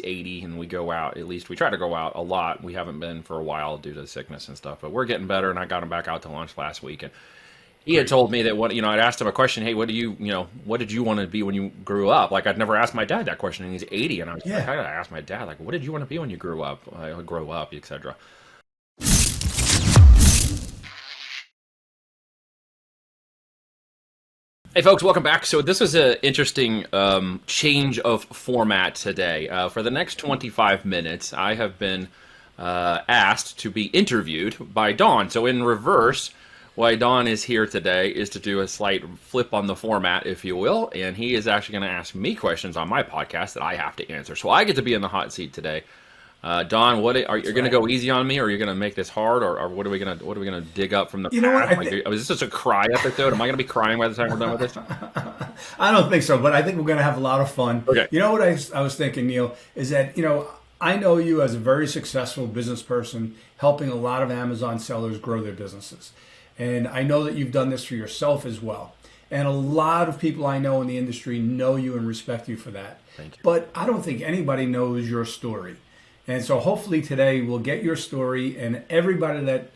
80 and we go out, at least we try to go out a lot. We haven't been for a while due to sickness and stuff, but we're getting better. And I got him back out to lunch last week, and he had Great. told me that I'd asked him a question. Hey, what did you want to be when you grew up? Like, I'd never asked my dad that question, and he's 80. And I was like, Yeah. I gotta ask my dad, like, what did you want to be when you grew up? Grow up, etc. Hey folks, welcome back. So this was an interesting change of format today. For the next 25 minutes, I have been asked to be interviewed by Dawn. So in reverse, why Dawn is here today is to do a slight flip on the format, if you will, and he is actually going to ask me questions on my podcast that I have to answer. So I get to be in the hot seat today. Don, are you going to go easy on me, or are you going to make this hard, or what are we going to dig up from the You know what? past? Like, is this just a cry episode? Am I going to be crying by the time we're done with this? I don't think so, but I think we're going to have a lot of fun. Okay. You know what I was thinking, Neil, is that, I know you as a very successful business person helping a lot of Amazon sellers grow their businesses. And I know that you've done this for yourself as well. And a lot of people I know in the industry know you and respect you for that. Thank you. But I don't think anybody knows your story. And so hopefully today we'll get your story, and everybody that,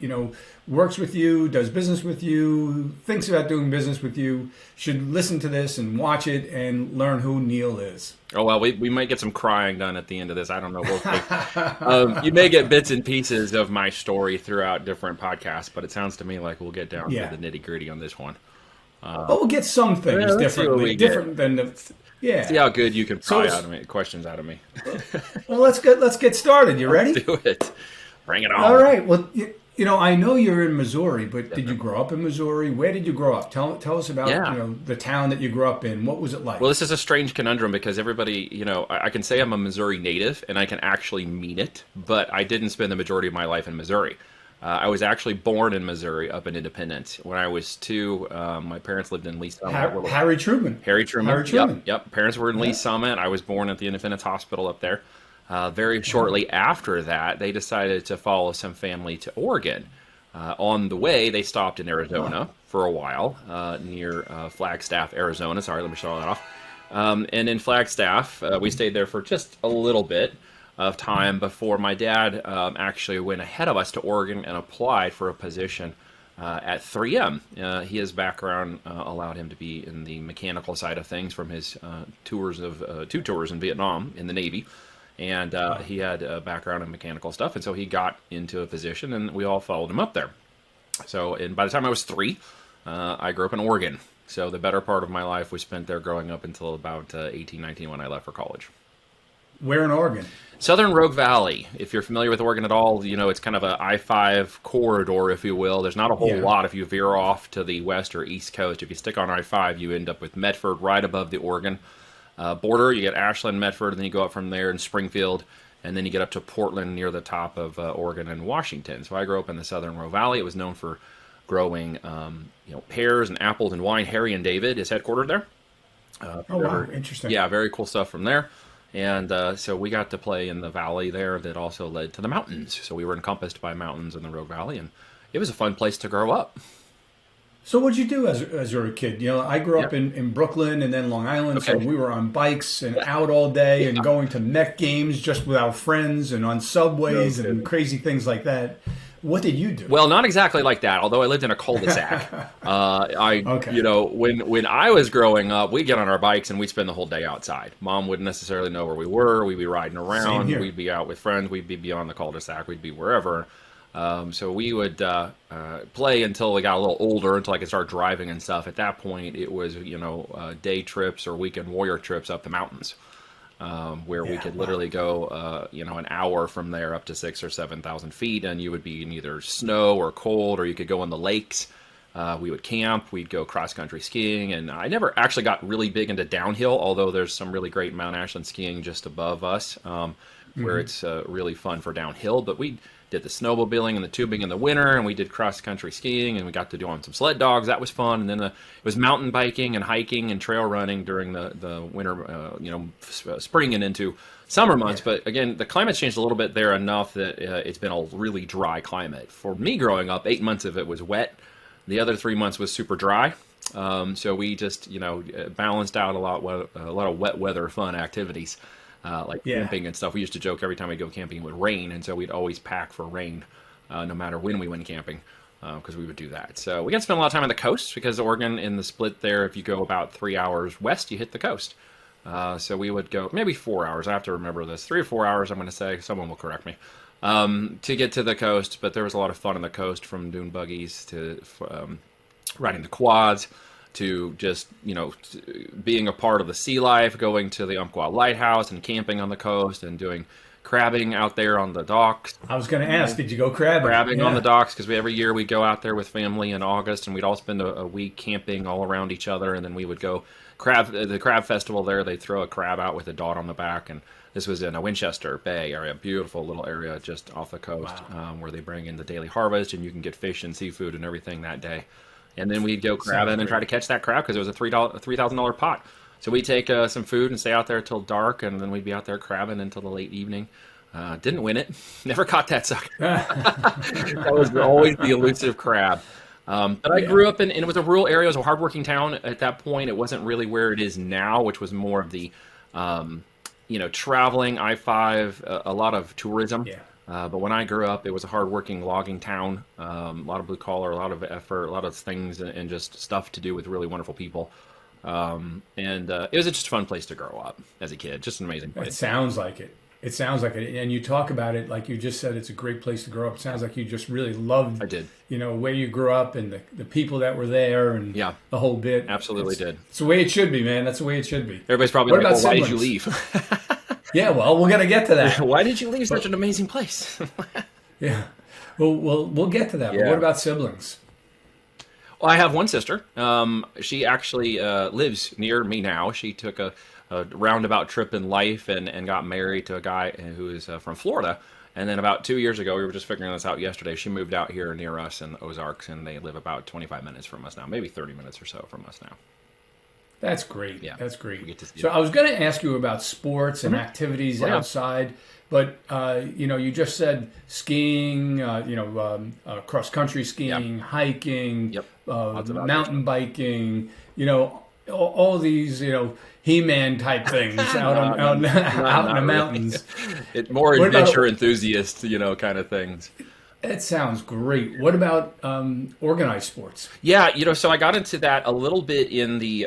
works with you, does business with you, thinks about doing business with you, should listen to this and watch it and learn who Neil is. Oh, well, we might get some crying done at the end of this. I don't know. We'll see. You may get bits and pieces of my story throughout different podcasts, but it sounds to me like we'll get down to the nitty gritty on this one. But we'll get some things different than the... Yeah. See how good you can pry questions out of me. Well, let's get started. You ready? Let's do it. Bring it on. All right. Well, I know you're in Missouri, but did you grow up in Missouri? Where did you grow up? Tell us about the town that you grew up in. What was it like? Well, this is a strange conundrum because everybody, I can say I'm a Missouri native and I can actually mean it, but I didn't spend the majority of my life in Missouri. I was actually born in Missouri, up in Independence. When I was 2, my parents lived in Lee Summit. Harry Truman. Harry Truman. Yep. Parents were in Lee Summit. I was born at the Independence Hospital up there. Very shortly after that, they decided to follow some family to Oregon. On the way, they stopped in Arizona for a while, near Flagstaff, Arizona. Sorry, let me shut all that off. And in Flagstaff, we stayed there for just a little bit of time before my dad actually went ahead of us to Oregon and applied for a position at 3M. His background allowed him to be in the mechanical side of things from his two tours in Vietnam in the Navy. And he had a background in mechanical stuff, and so he got into a position, and we all followed him up there. So, and by the time I was 3, I grew up in Oregon. So the better part of my life was spent there growing up until about 18, 19 when I left for college. Where in Oregon? Southern Rogue Valley. If you're familiar with Oregon at all, it's kind of a I-5 corridor, if you will. There's not a whole lot if you veer off to the west or east coast. If you stick on I-5, you end up with Medford right above the Oregon border. You get Ashland, Medford, and then you go up from there in Springfield, and then you get up to Portland near the top of Oregon and Washington. So I grew up in the Southern Rogue Valley. It was known for growing pears and apples and wine. Harry and David is headquartered there. Wow, interesting. Yeah, very cool stuff from there. And so we got to play in the valley there that also led to the mountains. So we were encompassed by mountains in the Rogue Valley, and it was a fun place to grow up. So what'd you do as you were a kid? I grew up in Brooklyn and then Long Island, so we were on bikes and out all day and going to Met games just with our friends and on subways and crazy things like that. What did you do? Well, not exactly like that, although I lived in a cul-de-sac. When I was growing up, we'd get on our bikes and we'd spend the whole day outside. Mom wouldn't necessarily know where we were. We'd be riding around. We'd be out with friends. We'd be beyond the cul-de-sac. We'd be wherever. So we would play until we got a little older, until I could start driving and stuff. At that point, it was, day trips or weekend warrior trips up the mountains. Where we could literally go, an hour from there up to 6,000 or 7,000 feet, and you would be in either snow or cold, or you could go in the lakes. We would camp, we'd go cross-country skiing, and I never actually got really big into downhill, although there's some really great Mount Ashland skiing just above us, where it's really fun for downhill, but we did the snowmobiling and the tubing in the winter, and we did cross-country skiing, and we got to do on some sled dogs. That was fun. And then it was mountain biking and hiking and trail running during the winter, spring and into summer months. But again, the climate's changed a little bit there enough that it's been a really dry climate. For me growing up, 8 months of it was wet. The other 3 months was super dry. So we just, balanced out a lot of wet weather fun activities. like Yeah. camping and stuff. We used to joke every time we go camping it would rain, and so we'd always pack for rain, no matter when we went camping, because we would do that. So we got to spend a lot of time on the coast because Oregon in the split there, if you go about 3 hours west, you hit the coast. So we would go maybe 4 hours. I have to remember this. 3 or 4 hours, I'm going to say. Someone will correct me. To get to the coast, but there was a lot of fun on the coast, from dune buggies to riding the quads to just, being a part of the sea life, going to the Umpqua Lighthouse and camping on the coast and doing crabbing out there on the docks. I was going to ask, did you go crabbing? Crabbing on the docks, because every year we'd go out there with family in August, and we'd all spend a week camping all around each other, and then we would go the crab festival there. They throw a crab out with a dot on the back, and this was in a Winchester Bay area, beautiful little area just off the coast. Wow. Where they bring in the daily harvest, and you can get fish and seafood and everything that day. And then we'd go crabbing and try to catch that crab, because it was a $3,000 pot. So we'd take some food and stay out there till dark, and then we'd be out there crabbing until the late evening. Didn't win it. Never caught that sucker. That was always the elusive crab. But I grew up in, and it was a rural area. It was a hardworking town at that point. It wasn't really where it is now, which was more of the, traveling, I-5, a lot of tourism. Yeah. But when I grew up, it was a hardworking logging town, a lot of blue collar, a lot of effort, a lot of things, and just stuff to do with really wonderful people. And it was just a fun place to grow up as a kid. Just an amazing place. It sounds like it. It sounds like it. And you talk about it like you just said, it's a great place to grow up. It sounds like you just really loved, I did. Where you grew up and the people that were there and the whole bit. Absolutely did. It's the way it should be, man. That's the way it should be. Everybody's probably What like, about well, why did you siblings? leave? Yeah, well, we're going to get to that. Why did you leave such an amazing place? Yeah. Well, we'll get to that. Yeah. But what about siblings? Well, I have one sister. She actually lives near me now. She took a roundabout trip in life and got married to a guy who is from Florida. And then about 2 years ago, we were just figuring this out yesterday, she moved out here near us in the Ozarks, and they live about 25 minutes from us now, maybe 30 minutes or so from us now. That's great. Yeah, That's great. we get to see So it. I was going to ask you about sports and activities Yeah. outside, but you just said skiing, cross country skiing, hiking, Yep. Lots of mountain biking, all these He-Man type things out in the mountains. It's more What about- adventure enthusiast, kind of things. That sounds great. What about organized sports? Yeah, so I got into that a little bit in the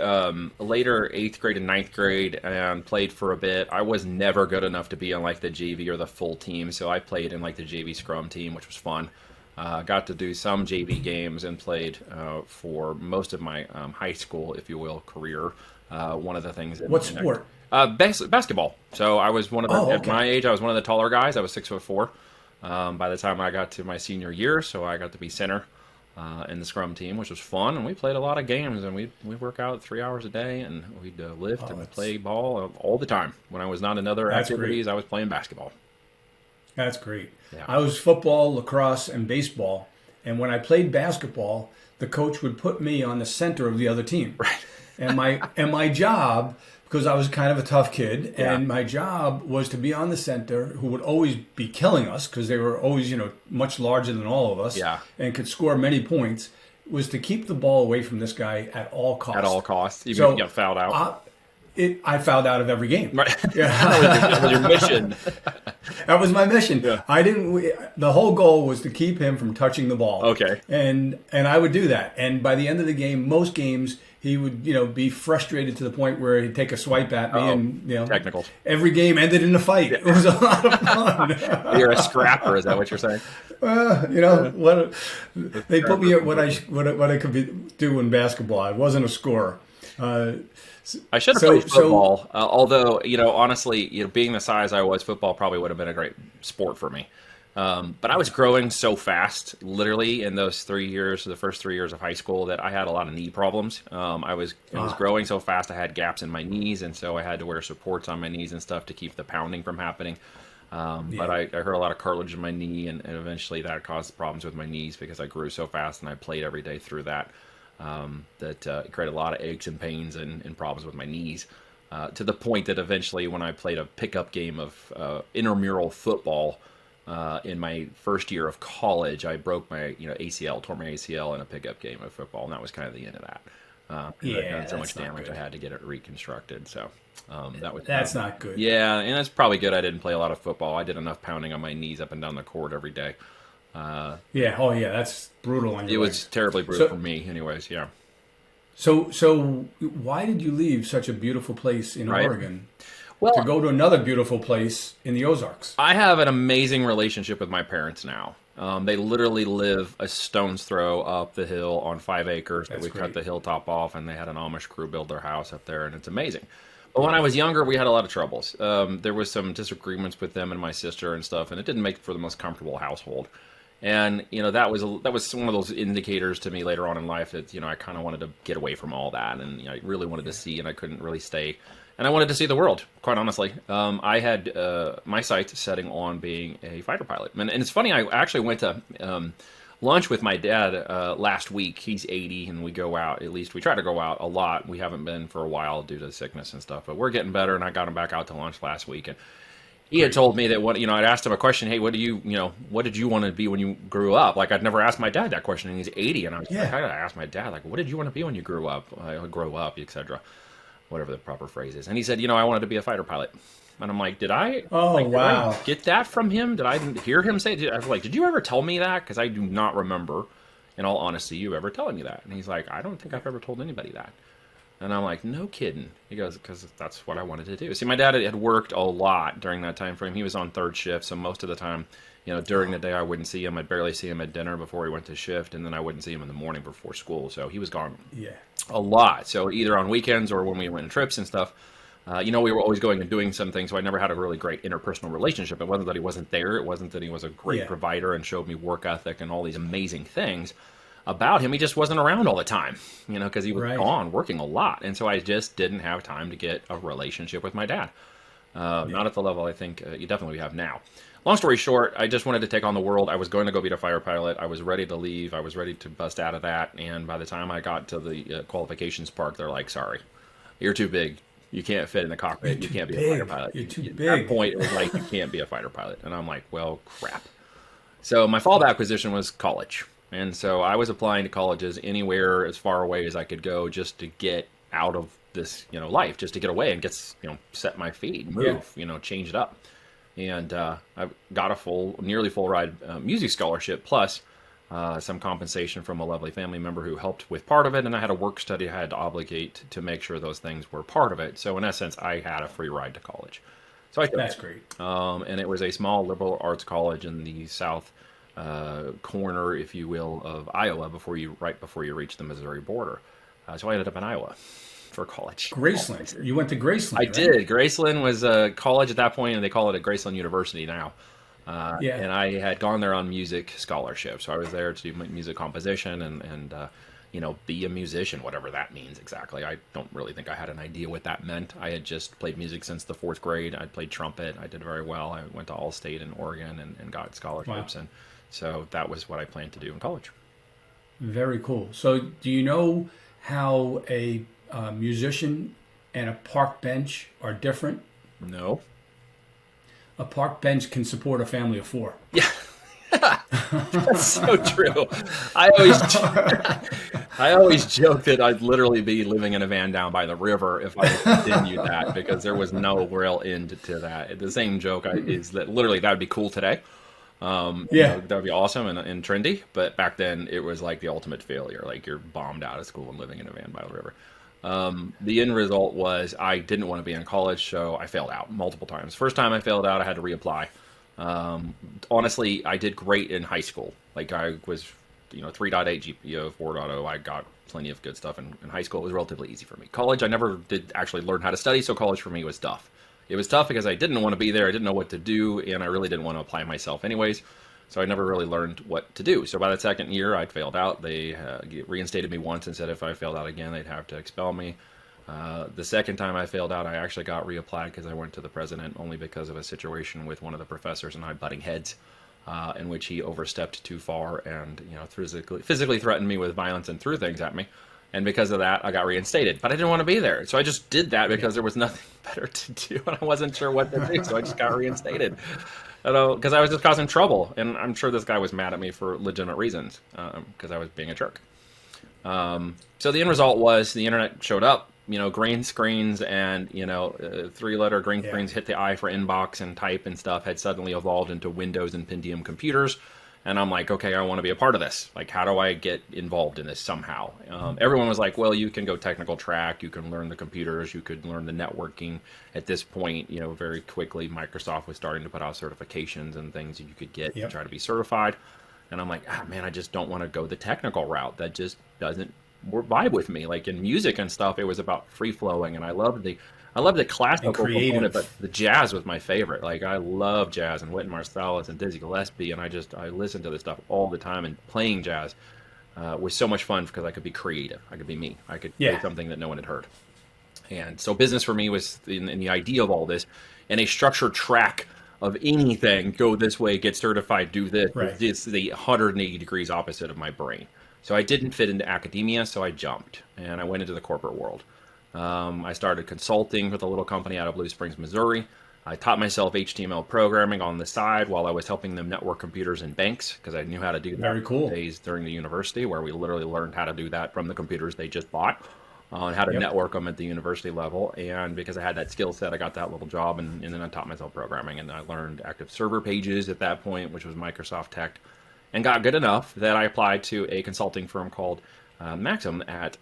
later 8th grade and 9th grade and played for a bit. I was never good enough to be on like the JV or the full team, so I played in like the JV scrum team, which was fun. Got to do some JV games and played for most of my high school, if you will, career. One of the things. What sport? Basketball. So I was one of the, Oh, at okay. my age, I was one of the taller guys. I was 6'4". By the time I got to my senior year, so I got to be center in the scrum team, which was fun, and we played a lot of games, and we work out 3 hours a day, and we'd lift and play ball all the time. When I was not in other That's activities, great. I was playing basketball. That's great. Yeah. I was football, lacrosse, and baseball. And when I played basketball, the coach would put me on the center of the other team. Right. And my job, because I was kind of a tough kid, and my job was to be on the center, who would always be killing us because they were always, much larger than all of us, Yeah. and could score many points, was to keep the ball away from this guy at all costs. At all costs, even So, if you got fouled out. I fouled out of every game. Right. Yeah. That was your mission. That was my mission. Yeah. The whole goal was to keep him from touching the ball. Okay. And I would do that. And by the end of the game, most games, he would, be frustrated to the point where he'd take a swipe at me, and Technicals. every game ended in a fight. It was a lot of fun. You're a scrapper, is that what you're saying? What they put me at what I could do in basketball. I wasn't a scorer. I should have played football, although, honestly, being the size I was, football probably would have been a great sport for me. But I was growing so fast, literally, in those 3 years, the first 3 years of high school, that I had a lot of knee problems. I was growing so fast, I had gaps in my knees, and so I had to wear supports on my knees and stuff to keep the pounding from happening. But I hurt a lot of cartilage in my knee, and eventually that caused problems with my knees because I grew so fast and I played every day through that. It created a lot of aches and pains and problems with my knees, to the point that eventually when I played a pickup game of intramural football in my first year of college, I broke my ACL, tore my ACL in a pickup game of football, and that was kind of the end of that. Because I'd done so that's much not damage, I good. had to get it reconstructed. So that was That's not good. yeah, and that's probably good. I didn't play a lot of football. I did enough pounding on my knees up and down the court every day. Yeah. Oh, yeah. That's brutal on It your was legs. terribly brutal for So, me, anyways. Yeah, so why did you leave such a beautiful place in right. Oregon to Well, go to another beautiful place in the Ozarks? I have an amazing relationship with my parents now. They literally live a stone's throw up the hill on 5 acres that That's we cut great. the hilltop off, and they had an Amish crew build their house up there, and it's amazing. But when I was younger, we had a lot of troubles. There was some disagreements with them and my sister and stuff, and it didn't make for the most comfortable household. And that was one of those indicators to me later on in life that I kind of wanted to get away from all that, and I really wanted to see, and I couldn't really stay, and I wanted to see the world. Quite honestly, I had my sights setting on being a fighter pilot, and it's funny. I actually went to lunch with my dad last week. He's 80, and we go out. At least we try to go out a lot. We haven't been for a while due to sickness and stuff, but we're getting better. And I got him back out to lunch last week, and he had Great. told me that I'd asked him a question. Hey, what did you want to be when you grew up? Like I'd never asked my dad that question, and he's 80, and I was like, Yeah. I gotta ask my dad, like, what did you want to be when you grew up? Grow up, etc. Whatever the proper phrase is. And he said, I wanted to be a fighter pilot. And I'm like, Oh, did I wow. get that from him? Did I hear him say? I was like, did you ever tell me that? Because I do not remember, in all honesty, you ever telling me that. And he's like, I don't think I've ever told anybody that. And I'm like, no kidding. He goes, because that's what I wanted to do. See, my dad had worked a lot during that time frame. He was on third shift, so most of the time, during the day I wouldn't see him. I'd barely see him at dinner before he went to shift, and then I wouldn't see him in the morning before school. So he was gone Yeah. a lot. So either on weekends or when we went on trips and stuff, we were always going and doing something. So I never had a really great interpersonal relationship. It wasn't that he wasn't there. It wasn't that he was a great Yeah. provider and showed me work ethic and all these amazing things about him. He just wasn't around all the time, because he was Right. gone working a lot. And so I just didn't have time to get a relationship with my dad. Not at the level I think you definitely have now. Long story short, I just wanted to take on the world. I was going to go be a fighter pilot. I was ready to leave. I was ready to bust out of that. And by the time I got to the qualifications park, they're like, sorry, you're too big. You can't fit in the cockpit. You Too can't be a fighter big. pilot. You're too At that big. point, it was like, you can't be a fighter pilot. And I'm like, well, crap. So my fallback position was college. And so I was applying to colleges anywhere as far away as I could go just to get out of this, life, just to get away and get, set my feet, move, change it up. And I got a nearly full ride music scholarship plus some compensation from a lovely family member who helped with part of it. And I had a work study I had to obligate to make sure those things were part of it. So in essence, I had a free ride to college. So I took That's it. great. And it was a small liberal arts college in the south corner, if you will, of Iowa right before you reach the Missouri border. So I ended up in Iowa for college. Graceland. You went to Graceland, I right? did. Graceland was a college at that point, and they call it a Graceland University now. Yeah. And I had gone there on music scholarship, so I was there to do music composition and be a musician, whatever that means exactly. I don't really think I had an idea what that meant. I had just played music since the fourth grade. I played trumpet. I did very well. I went to All-State in Oregon and got scholarships, Wow. and so that was what I planned to do in college. Very cool. So, do you know how a musician and a park bench are different? No. A park bench can support a family of four. Yeah. That's so true. I always, I always joke that I'd literally be living in a van down by the river if I continued that because there was no real end to that. The same joke is that literally that would be cool today. Yeah. That would be awesome and trendy. But back then it was like the ultimate failure. Like you're bombed out of school and living in a van by the river. The end result was I didn't want to be in college, so I failed out multiple times. First time I failed out, I had to reapply. Honestly, I did great in high school. Like I was, 3.8 GPA, 4.0. I got plenty of good stuff in high school. It was relatively easy for me. College, I never did actually learn how to study, so college for me was tough. It was tough because I didn't want to be there. I didn't know what to do, and I really didn't want to apply myself anyways. So I never really learned what to do. So by the second year, I'd failed out. They reinstated me once and said if I failed out again, they'd have to expel me. The second time I failed out, I actually got reapplied because I went to the president only because of a situation with one of the professors and I butting heads, in which he overstepped too far and physically threatened me with violence and threw things at me. And because of that, I got reinstated. But I didn't want to be there. So I just did that because there was nothing better to do and I wasn't sure what to do. So I just got reinstated. Because I was just causing trouble. And I'm sure this guy was mad at me for legitimate reasons because I was being a jerk. So the end result was the internet showed up, green screens and, 3-letter green Yeah. screens hit the eye for inbox and type and stuff had suddenly evolved into Windows and Pentium computers. And I'm like, okay, I want to be a part of this. Like, how do I get involved in this somehow? Everyone was like, well, you can go technical track. You can learn the computers. You could learn the networking. At this point, very quickly, Microsoft was starting to put out certifications and things that you could get to Yep. try to be certified. And I'm like, man, I just don't want to go the technical route. That just doesn't vibe with me. Like in music and stuff, it was about free flowing, and I loved the And classical component, but creative. the jazz was my favorite. Like I love jazz and Wynton Marsalis and Dizzy Gillespie, and I listen to this stuff all the time. And playing jazz was so much fun because I could be creative. I could be me. I could play Yeah. something that no one had heard. And so business for me was in the idea of all this, and a structured track of anything, go this way, get certified, do this. Right. It's the 180 degrees opposite of my brain. So I didn't fit into academia, so I jumped and I went into the corporate world. I started consulting with a little company out of Blue Springs, Missouri. I taught myself HTML programming on the side while I was helping them network computers in banks because I knew how to do that Very cool. days during the university where we literally learned how to do that from the computers they just bought on how to Yep. network them at the university level. And because I had that skill set, I got that little job, and then I taught myself programming, and I learned active server pages at that point, which was Microsoft Tech, and got good enough that I applied to a consulting firm called Maxim at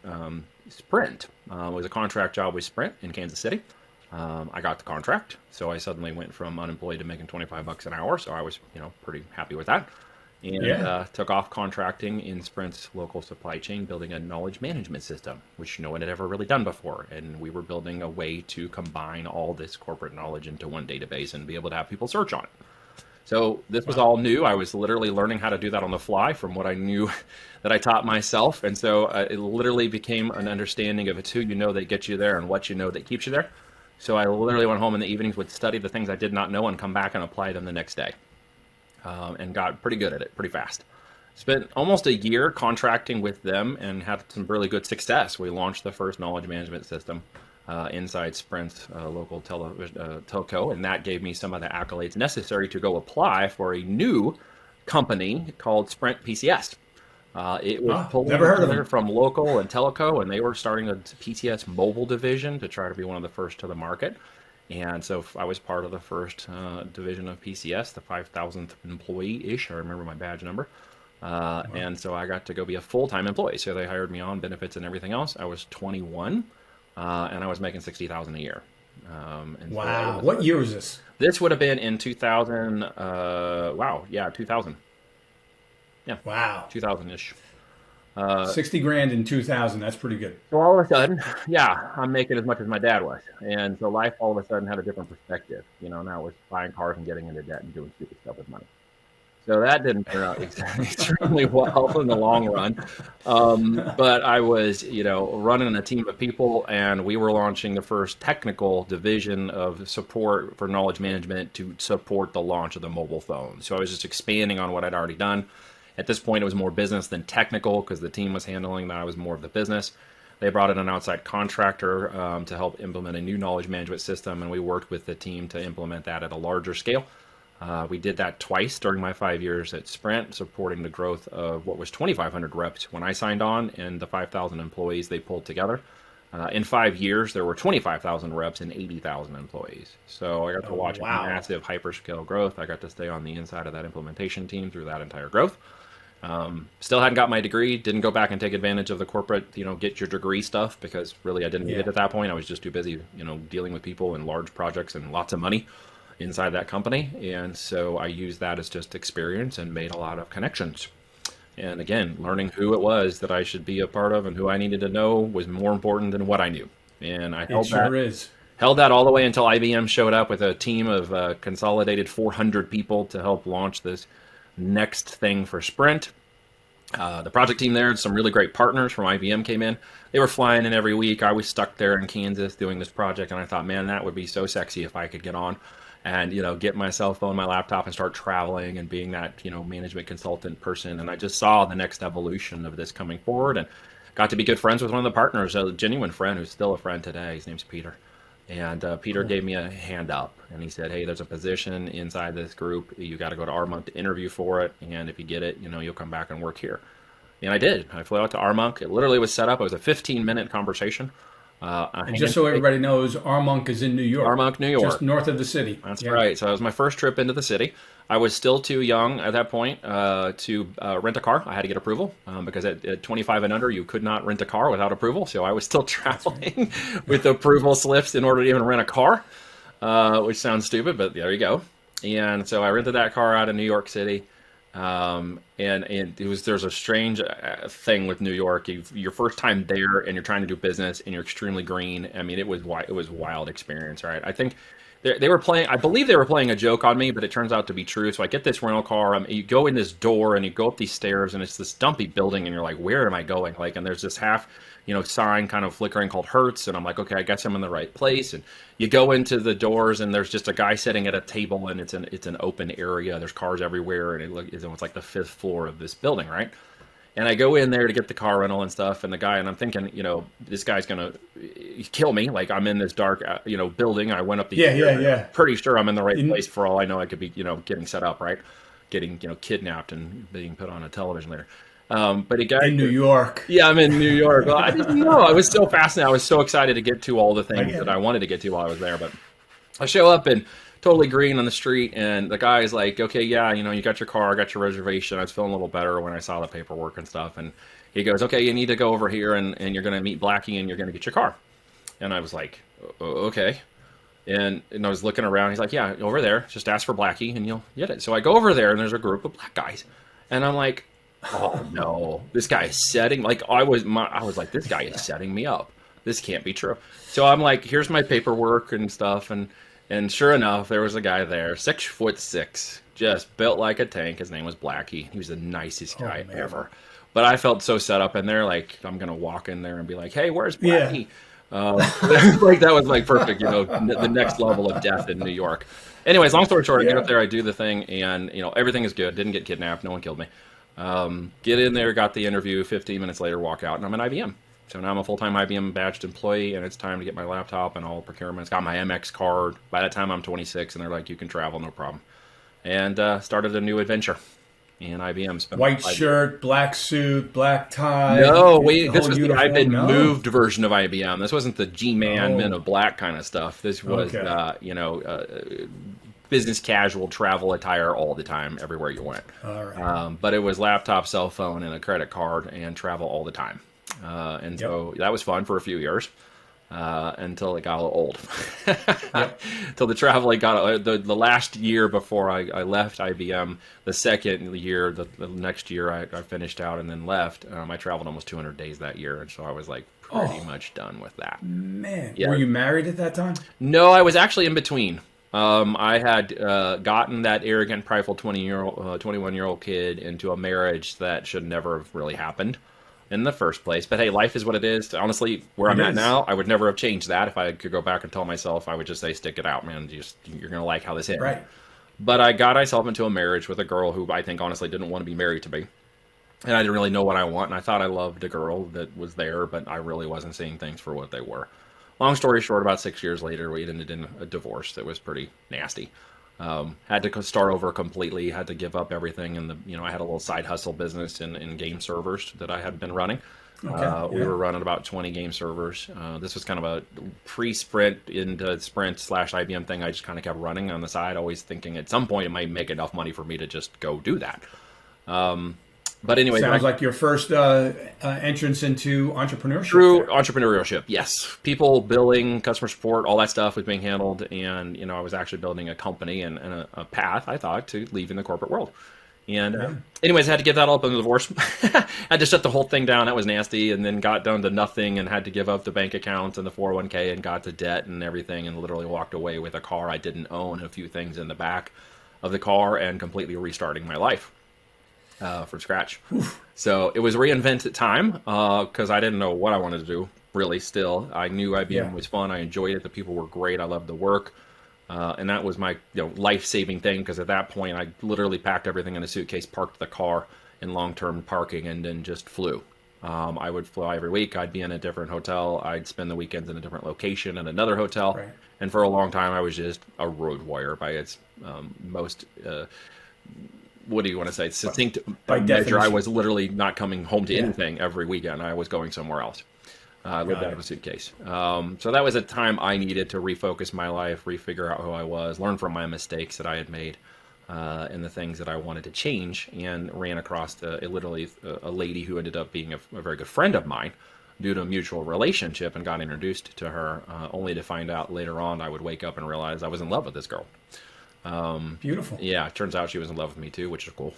Sprint. It was a contract job with Sprint in Kansas City. I got the contract, so I suddenly went from unemployed to making $25 an hour. So I was, pretty happy with that, and Yeah. took off contracting in Sprint's local supply chain, building a knowledge management system, which no one had ever really done before. And we were building a way to combine all this corporate knowledge into one database and be able to have people search on it. So this was all new. I was literally learning how to do that on the fly from what I knew that I taught myself. And so it literally became an understanding of it's who you know that gets you there and what you know that keeps you there. So I literally went home in the evenings, would study the things I did not know and come back and apply them the next day, and got pretty good at it pretty fast. Spent almost a year contracting with them and had some really good success. We launched the first knowledge management system inside Sprint's local telco, and that gave me some of the accolades necessary to go apply for a new company called Sprint PCS. It was pulling Never heard of together them. from local and teleco, and they were starting a PCS mobile division to try to be one of the first to the market. And so I was part of the first division of PCS, the 5,000th employee-ish. I remember my badge number. And so I got to go be a full-time employee. So they hired me on benefits and everything else. I was 21, and I was making 60,000 a year. And so Wow. What year was this? this would have been in 2000. 2000. Yeah, Wow. 2000-ish. 60 grand in 2000. That's pretty good. So all of a sudden, yeah, I'm making as much as my dad was. And so life all of a sudden had a different perspective. Now it was buying cars and getting into debt and doing stupid stuff with money. So that didn't turn out extremely well in the long run. But I was, running a team of people, and we were launching the first technical division of support for knowledge management to support the launch of the mobile phone. So I was just expanding on what I'd already done. At this point, it was more business than technical because the team was handling that. I was more of the business. They brought in an outside contractor to help implement a new knowledge management system, and we worked with the team to implement that at a larger scale. We did that twice during my 5 years at Sprint, supporting the growth of what was 2,500 reps when I signed on and the 5,000 employees they pulled together. In 5 years, there were 25,000 reps and 80,000 employees. So I got to watch massive hyperscale growth. I got to stay on the inside of that implementation team through that entire growth. Still hadn't got my degree, didn't go back and take advantage of the corporate, get your degree stuff because really I didn't need it at that point. I was just too busy, dealing with people and large projects and lots of money inside that company. And so I used that as just experience and made a lot of connections. And again, learning who it was that I should be a part of and who I needed to know was more important than what I knew. And I held held that all the way until IBM showed up with a team of consolidated 400 people to help launch this next thing for Sprint. The project team there, some really great partners from IBM came in. They were flying in every week. I was stuck there in Kansas doing this project, and I thought, man, that would be so sexy if I could get on and get my cell phone, my laptop, and start traveling and being that management consultant person. And I just saw the next evolution of this coming forward, and got to be good friends with one of the partners, a genuine friend who's still a friend today. His name's Peter. And Peter gave me a hand up, and he said, hey, there's a position inside this group. You got to go to our month to interview for it, and if you get it, you'll come back and work here. And I did. I flew out to Armonk. It literally was set up. It was a 15-minute conversation. And just so everybody knows, Armonk is in New York, Armonk, New just York. north of the city. That's Yeah. right. So it was my first trip into the city. I was still too young at that point to rent a car. I had to get approval because at 25 and under, you could not rent a car without approval. So I was still traveling with approval slips in order to even rent a car, which sounds stupid, but there you go. And so I rented that car out in New York City. And there's a strange thing with New York. Your first time there, and you're trying to do business, and you're extremely green. I mean, it was a wild experience, right? I think they were playing. I believe they were playing a joke on me, but it turns out to be true. So I get this rental car. You go in this door, and you go up these stairs, and it's this dumpy building, and you're like, where am I going? Like, and there's this half, sign kind of flickering called Hertz, and I'm like, okay, I guess I'm in the right place. And you go into the doors, and there's just a guy sitting at a table, and it's an open area. There's cars everywhere, and it's like the fifth floor of this building, right? And I go in there to get the car rental and stuff, and I'm thinking, this guy's gonna kill me. Like, I'm in this dark, building. I went up the yeah. Pretty sure I'm in the right place. For all I know, I could be, getting set up, right? Getting, kidnapped and being put on a television later. But a guy in New York. Yeah, I'm in New York. Well, I didn't know. I was so fascinated. I was so excited to get to all the things that I wanted to get to while I was there. But I show up and totally green on the street, and the guy is like, okay, yeah, you got your car, I got your reservation. I was feeling a little better when I saw the paperwork and stuff. And he goes, okay, you need to go over here, and you're going to meet Blackie, and you're going to get your car. And I was like, okay. And I was looking around. He's like, yeah, over there. Just ask for Blackie, and you'll get it. So I go over there, and there's a group of black guys. And I'm like, oh, no. This guy is setting, like, I was like, this guy is setting me up. This can't be true. So I'm like, here's my paperwork and stuff, and sure enough, there was a guy there, 6'6", just built like a tank. His name was Blackie. He was the nicest guy ever. But I felt so set up in there, like I'm gonna walk in there and be like, "Hey, where's Blackie?" Yeah. Like that was like perfect, the next level of death in New York. Anyways, long story short, I get up there, I do the thing, and everything is good. Didn't get kidnapped. No one killed me. Get in there, got the interview. 15 minutes later, walk out, and I'm an IBM. So now I'm a full-time IBM badged employee, and it's time to get my laptop and all procurements. Got my MX card. By that time, I'm 26, and they're like, you can travel, no problem. And started a new adventure in IBM. White shirt, black suit, black tie. No, this was the I've been moved version of IBM. This wasn't the G-Man, Men of Black kind of stuff. This was, business casual travel attire all the time, everywhere you went. All right. But it was laptop, cell phone, and a credit card, and travel all the time. So that was fun for a few years until it got a little old. Until the traveling got the last year before I left IBM. The second year, the next year I finished out and then left. I traveled almost 200 days that year, and so I was like pretty much done with that. Man, were you married at that time? No, I was actually in between. I had gotten that arrogant, prideful 21-year-old kid into a marriage that should never have really happened in the first place. But hey, life is what it is. Honestly, where I'm at now, I would never have changed that. If I could go back and tell myself, I would just say, stick it out, man. You're going to like how this ends. Right. But I got myself into a marriage with a girl who I think honestly didn't want to be married to me. And I didn't really know what I want. And I thought I loved a girl that was there, but I really wasn't seeing things for what they were. Long story short, about 6 years later, we ended in a divorce that was pretty nasty. Had to start over completely, had to give up everything. And I had a little side hustle business in game servers that I had been running. We were running about 20 game servers. This was kind of a pre-sprint into sprint/IBM thing. I just kind of kept running on the side, always thinking at some point it might make enough money for me to just go do that. But anyway, sounds like your first entrance into entrepreneurship. True entrepreneurship, yes. People, billing, customer support, all that stuff was being handled, and I was actually building a company and a path, I thought, to leaving the corporate world. And anyways, I had to give that all up in the divorce. Had to shut the whole thing down. That was nasty, and then got down to nothing, and had to give up the bank account and the 401k, and got to debt and everything, and literally walked away with a car I didn't own, a few things in the back of the car, and completely restarting my life. From scratch. So it was reinvent time because I didn't know what I wanted to do, really, still. I knew IBM was fun. I enjoyed it. The people were great. I loved the work. And that was my life-saving thing because at that point, I literally packed everything in a suitcase, parked the car in long-term parking, and then just flew. I would fly every week. I'd be in a different hotel. I'd spend the weekends in a different location in another hotel. Right. And for a long time, I was just a road warrior by its most what do you want to say? Succinct By measure, I definition. was literally not coming home to anything every weekend. I was going somewhere else. I lived out of a suitcase. So that was a time I needed to refocus my life, refigure out who I was, learn from my mistakes that I had made, and the things that I wanted to change, and ran across literally a lady who ended up being a very good friend of mine due to a mutual relationship, and got introduced to her, only to find out later on I would wake up and realize I was in love with this girl. Beautiful. Yeah, it turns out she was in love with me too, which is cool.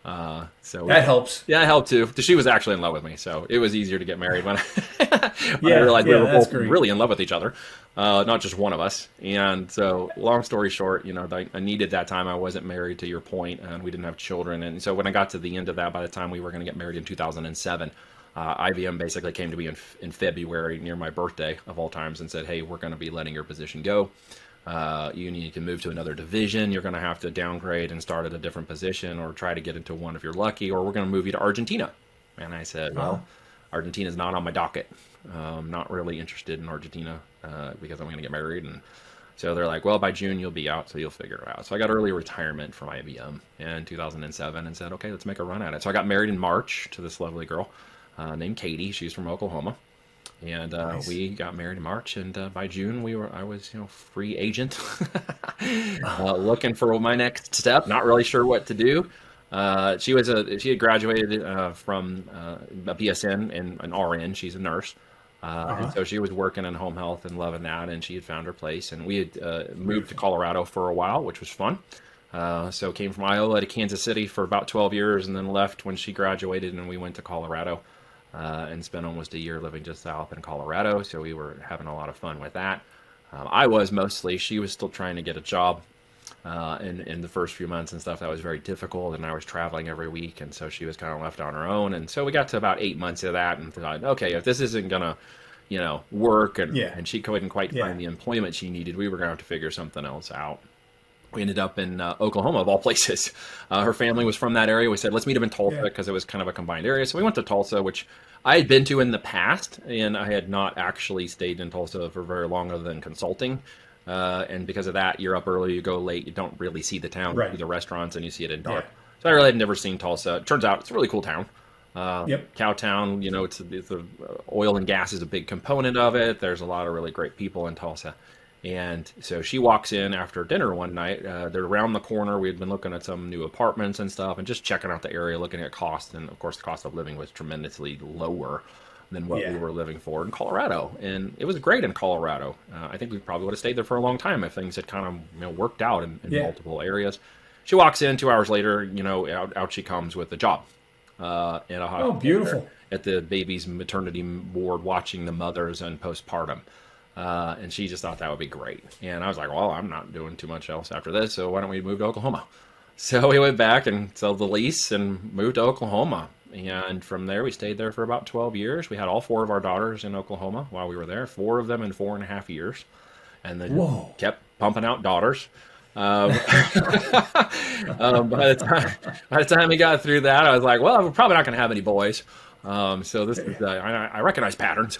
So That helps. yeah, it helped too. She was actually in love with me, so it was easier to get married when, when I Yeah, realized yeah, we were that's both great. really in love with each other, not just one of us. And so, long story short, I needed that time. I wasn't married, to your point, and we didn't have children. And so when I got to the end of that, by the time we were going to get married in 2007, IBM basically came to me in February, near my birthday of all times, and said, "Hey, we're going to be letting your position go. You need to move to another division. You're going to have to downgrade and start at a different position, or try to get into one if you're lucky, or we're going to move you to Argentina." And I said, "Well, Argentina's not on my docket. Not really interested in Argentina because I'm going to get married." And so they're like, "Well, by June you'll be out, so you'll figure it out." So I got early retirement from IBM in 2007 and said, "Okay, let's make a run at it." So I got married in March to this lovely girl named Katie. She's from Oklahoma. And Nice. we got married in March, and by June I was free agent, looking for my next step. Not really sure what to do. She had graduated from a BSN and an RN. She's a nurse, and so she was working in home health and loving that. And she had found her place, and we had moved to Colorado for a while, which was fun. So came from Iowa to Kansas City for about 12 years, and then left when she graduated, and we went to Colorado. And spent almost a year living just south in Colorado. So we were having a lot of fun with that. I was mostly. She was still trying to get a job in the first few months and stuff. That was very difficult, and I was traveling every week, and so she was kind of left on her own. And so we got to about 8 months of that, and thought, okay, if this isn't gonna, work, and she couldn't quite find the employment she needed, we were gonna have to figure something else out. We ended up in Oklahoma, of all places. Her family was from that area. We said, let's meet up in Tulsa, because it was kind of a combined area. So we went to Tulsa, which I had been to in the past, and I had not actually stayed in Tulsa for very long other than consulting. And because of that, you're up early, you go late, you don't really see the town, you see the restaurants, and you see it in dark. So I really had never seen Tulsa. It turns out it's a really cool town. Cow town, it's the oil and gas is a big component of it. There's a lot of really great people in Tulsa. And so she walks in after dinner one night. They're around the corner. We had been looking at some new apartments and stuff, and just checking out the area, looking at cost. And of course, the cost of living was tremendously lower than what we were living for in Colorado. And it was great in Colorado. I think we probably would have stayed there for a long time if things had kind of worked out in multiple areas. She walks in 2 hours later. Out she comes with a job. In a hospital. Oh, beautiful. At the baby's maternity ward, watching the mothers and postpartum. And she just thought that would be great. And I was like, well, I'm not doing too much else after this, so why don't we move to Oklahoma? So we went back and sold the lease and moved to Oklahoma. And from there, we stayed there for about 12 years. We had all 4 of our daughters in Oklahoma while we were there, 4 of them in 4.5 years. And then kept pumping out daughters. By the time we got through that, I was like, well, we're probably not going to have any boys. So this is, I recognize patterns.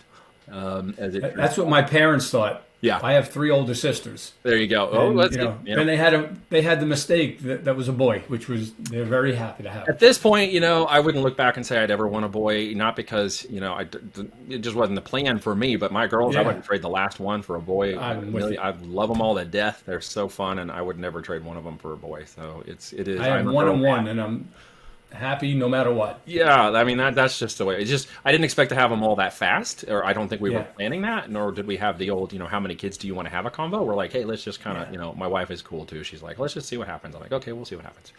That's what my parents thought. Yeah, I have 3 older sisters. There you go. And, then they had the mistake that was a boy, which was they're very happy to have. At this point, I wouldn't look back and say I'd ever want a boy, not because it just wasn't the plan for me. But my girls, I wouldn't trade the last one for a boy. I love them all to death. They're so fun, and I would never trade one of them for a boy. So it is. I have 1 and 1, and I'm happy no matter what. Yeah, I mean that's just the way. It's just I didn't expect to have them all that fast, or I don't think we were planning that, nor did we have the old, how many kids do you want to have a combo? We're like, hey, let's just kind of, my wife is cool too. She's like, let's just see what happens. I'm like, okay, we'll see what happens.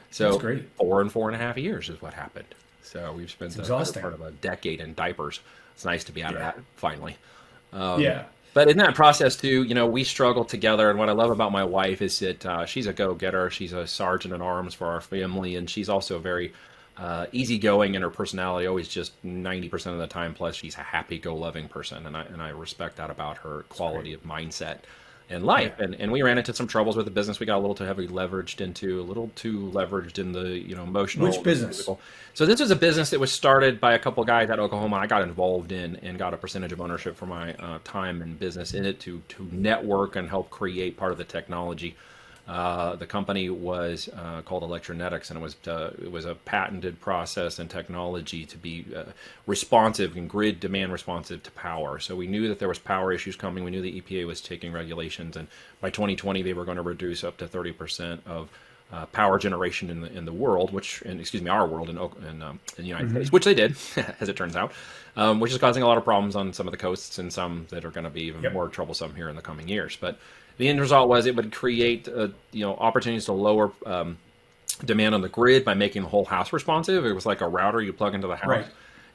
So that's great. 4 and 4.5 years is what happened. So we've spent the better part of a decade in diapers. It's nice to be out of that finally. But in that process too, we struggle together. And what I love about my wife is that she's a go-getter. She's a sergeant at arms for our family, and she's also very easygoing in her personality. Always just 90% of the time. Plus, she's a happy-go-loving person, and I respect that about her quality of mindset and life. And we ran into some troubles with the business. We got a little too leveraged in the emotional. Which business? Physical. So this was a business that was started by a couple guys at Oklahoma. I got involved in and got a percentage of ownership for my time and business in it to network and help create part of the technology The company was called Electronetics, and it was a patented process and technology to be responsive and grid demand responsive to power. So we knew that there was power issues coming. We knew the EPA was taking regulations, and by 2020 they were going to reduce up to 30% of power generation in the world, our world in the United States, which they did, as it turns out, which is causing a lot of problems on some of the coasts and some that are going to be even more troublesome here in the coming years. But the end result was it would create opportunities to lower demand on the grid by making the whole house responsive. It was like a router you plug into the house. Right.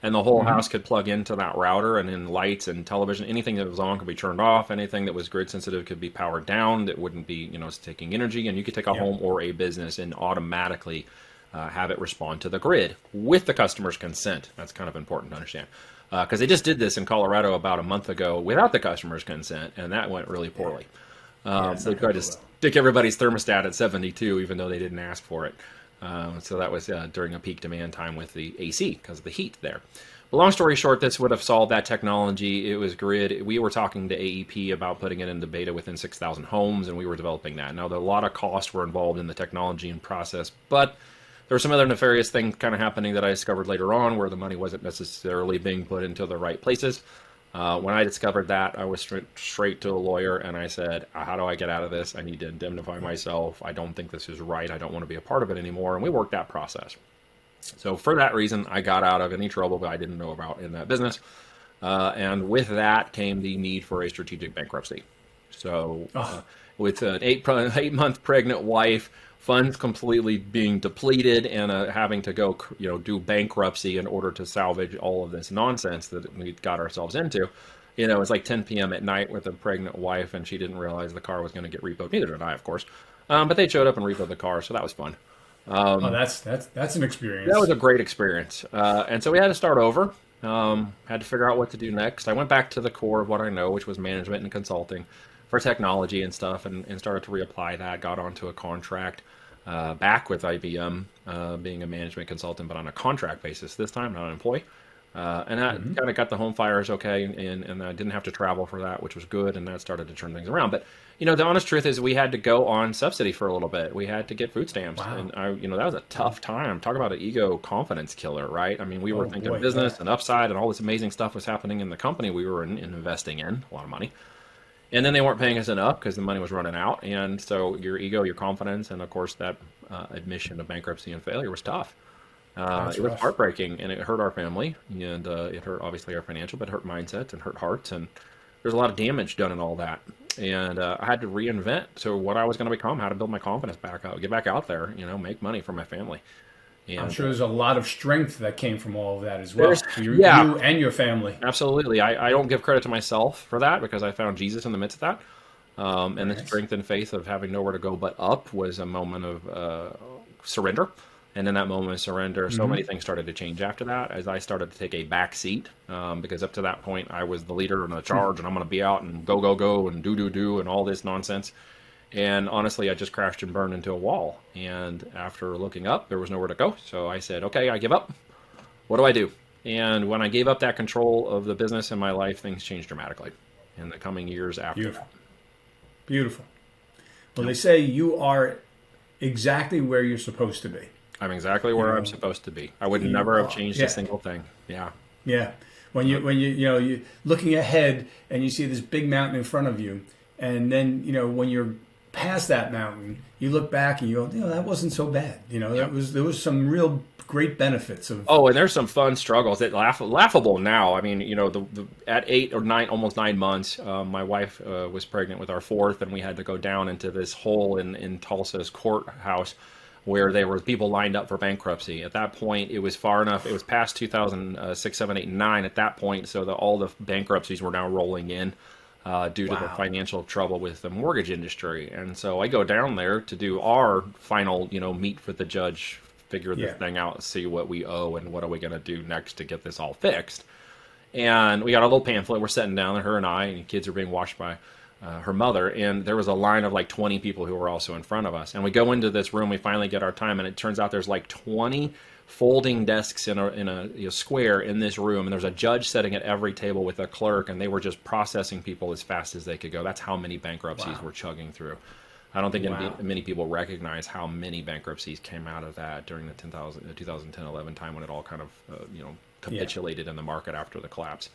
And the whole house could plug into that router, and then lights and television, anything that was on could be turned off. Anything that was grid sensitive could be powered down. That wouldn't be, taking energy. And you could take a home or a business and automatically have it respond to the grid with the customer's consent. That's kind of important to understand. Because they just did this in Colorado about a month ago without the customer's consent, and that went really poorly. They tried to stick everybody's thermostat at 72, even though they didn't ask for it. So that was during a peak demand time with the AC because of the heat there. But long story short, this would have solved that technology. It was grid. We were talking to AEP about putting it into beta within 6,000 homes, and we were developing that. Now, a lot of costs were involved in the technology and process, but there were some other nefarious things kind of happening that I discovered later on where the money wasn't necessarily being put into the right places. When I discovered that, I was straight to a lawyer and I said, how do I get out of this? I need to indemnify myself. I don't think this is right. I don't want to be a part of it anymore. And we worked that process. So for that reason, I got out of any trouble that I didn't know about in that business. And with that came the need for a strategic bankruptcy. So with an 8-month pregnant wife, funds completely being depleted, and having to go, do bankruptcy in order to salvage all of this nonsense that we got ourselves into. It's like 10 p.m. at night with a pregnant wife, and she didn't realize the car was going to get repoed. Neither did I, of course. But they showed up and repoed the car, so that was fun. That's an experience. That was a great experience. And so we had to start over. Had to figure out what to do next. I went back to the core of what I know, which was management and consulting for technology and stuff, and started to reapply that. Got onto a contract back with IBM, being a management consultant, but on a contract basis this time, not an employee. And that kind of got the home fires okay, and I didn't have to travel for that, which was good, and that started to turn things around. But the honest truth is we had to go on subsidy for a little bit. We had to get food stamps, and that was a tough time. Talk about an ego confidence killer, right? I mean, we were thinking business and upside, and all this amazing stuff was happening in the company we were investing in, a lot of money. And then they weren't paying us enough because the money was running out. And so your ego, your confidence, and of course that admission of bankruptcy and failure was tough. It was heartbreaking, and it hurt our family, and it hurt obviously our financial, but it hurt mindsets and hurt hearts. And there's a lot of damage done in all that. And I had to reinvent so what I was going to become, how to build my confidence back up, get back out there, make money for my family. And I'm sure there's a lot of strength that came from all of that as well. You and your family. Absolutely. I don't give credit to myself for that because I found Jesus in the midst of that. And the strength and faith of having nowhere to go but up was a moment of surrender. And in that moment of surrender, so many things started to change after that as I started to take a back seat because up to that point, I was the leader and the charge, and I'm going to be out and go and do and all this nonsense. And honestly, I just crashed and burned into a wall. And after looking up, there was nowhere to go. So I said, okay, I give up. What do I do? And when I gave up that control of the business in my life, things changed dramatically in the coming years after that. Beautiful. Well, they say you are exactly where you're supposed to be. I'm exactly where I'm supposed to be. I would never have changed a single thing. Yeah. Yeah. When you're looking ahead and you see this big mountain in front of you, and then when you're past that mountain, you look back and you go, that wasn't so bad. There was some real great benefits of. Oh, and there's some fun struggles that laughable now. I mean, at 8 or 9, almost 9 months, my wife was pregnant with our fourth, and we had to go down into this hole in Tulsa's courthouse where there were people lined up for bankruptcy. At that point, it was far enough. It was past 2006, 7, 8, and 9 at that point, so that all the bankruptcies were now rolling in. Due to the financial trouble with the mortgage industry. And so I go down there to do our final, meet with the judge, figure this thing out, see what we owe and what are we going to do next to get this all fixed. And we got a little pamphlet. We're sitting down there, her and I, and the kids are being watched by her mother. And there was a line of like 20 people who were also in front of us. And we go into this room, we finally get our time, and it turns out there's like 20 folding desks in a square in this room, and there's a judge sitting at every table with a clerk, and they were just processing people as fast as they could go. That's how many bankruptcies we're chugging through. I don't think Wow. many people recognize how many bankruptcies came out of that during the 2010-11 time when it all kind of, capitulated in the market after the collapse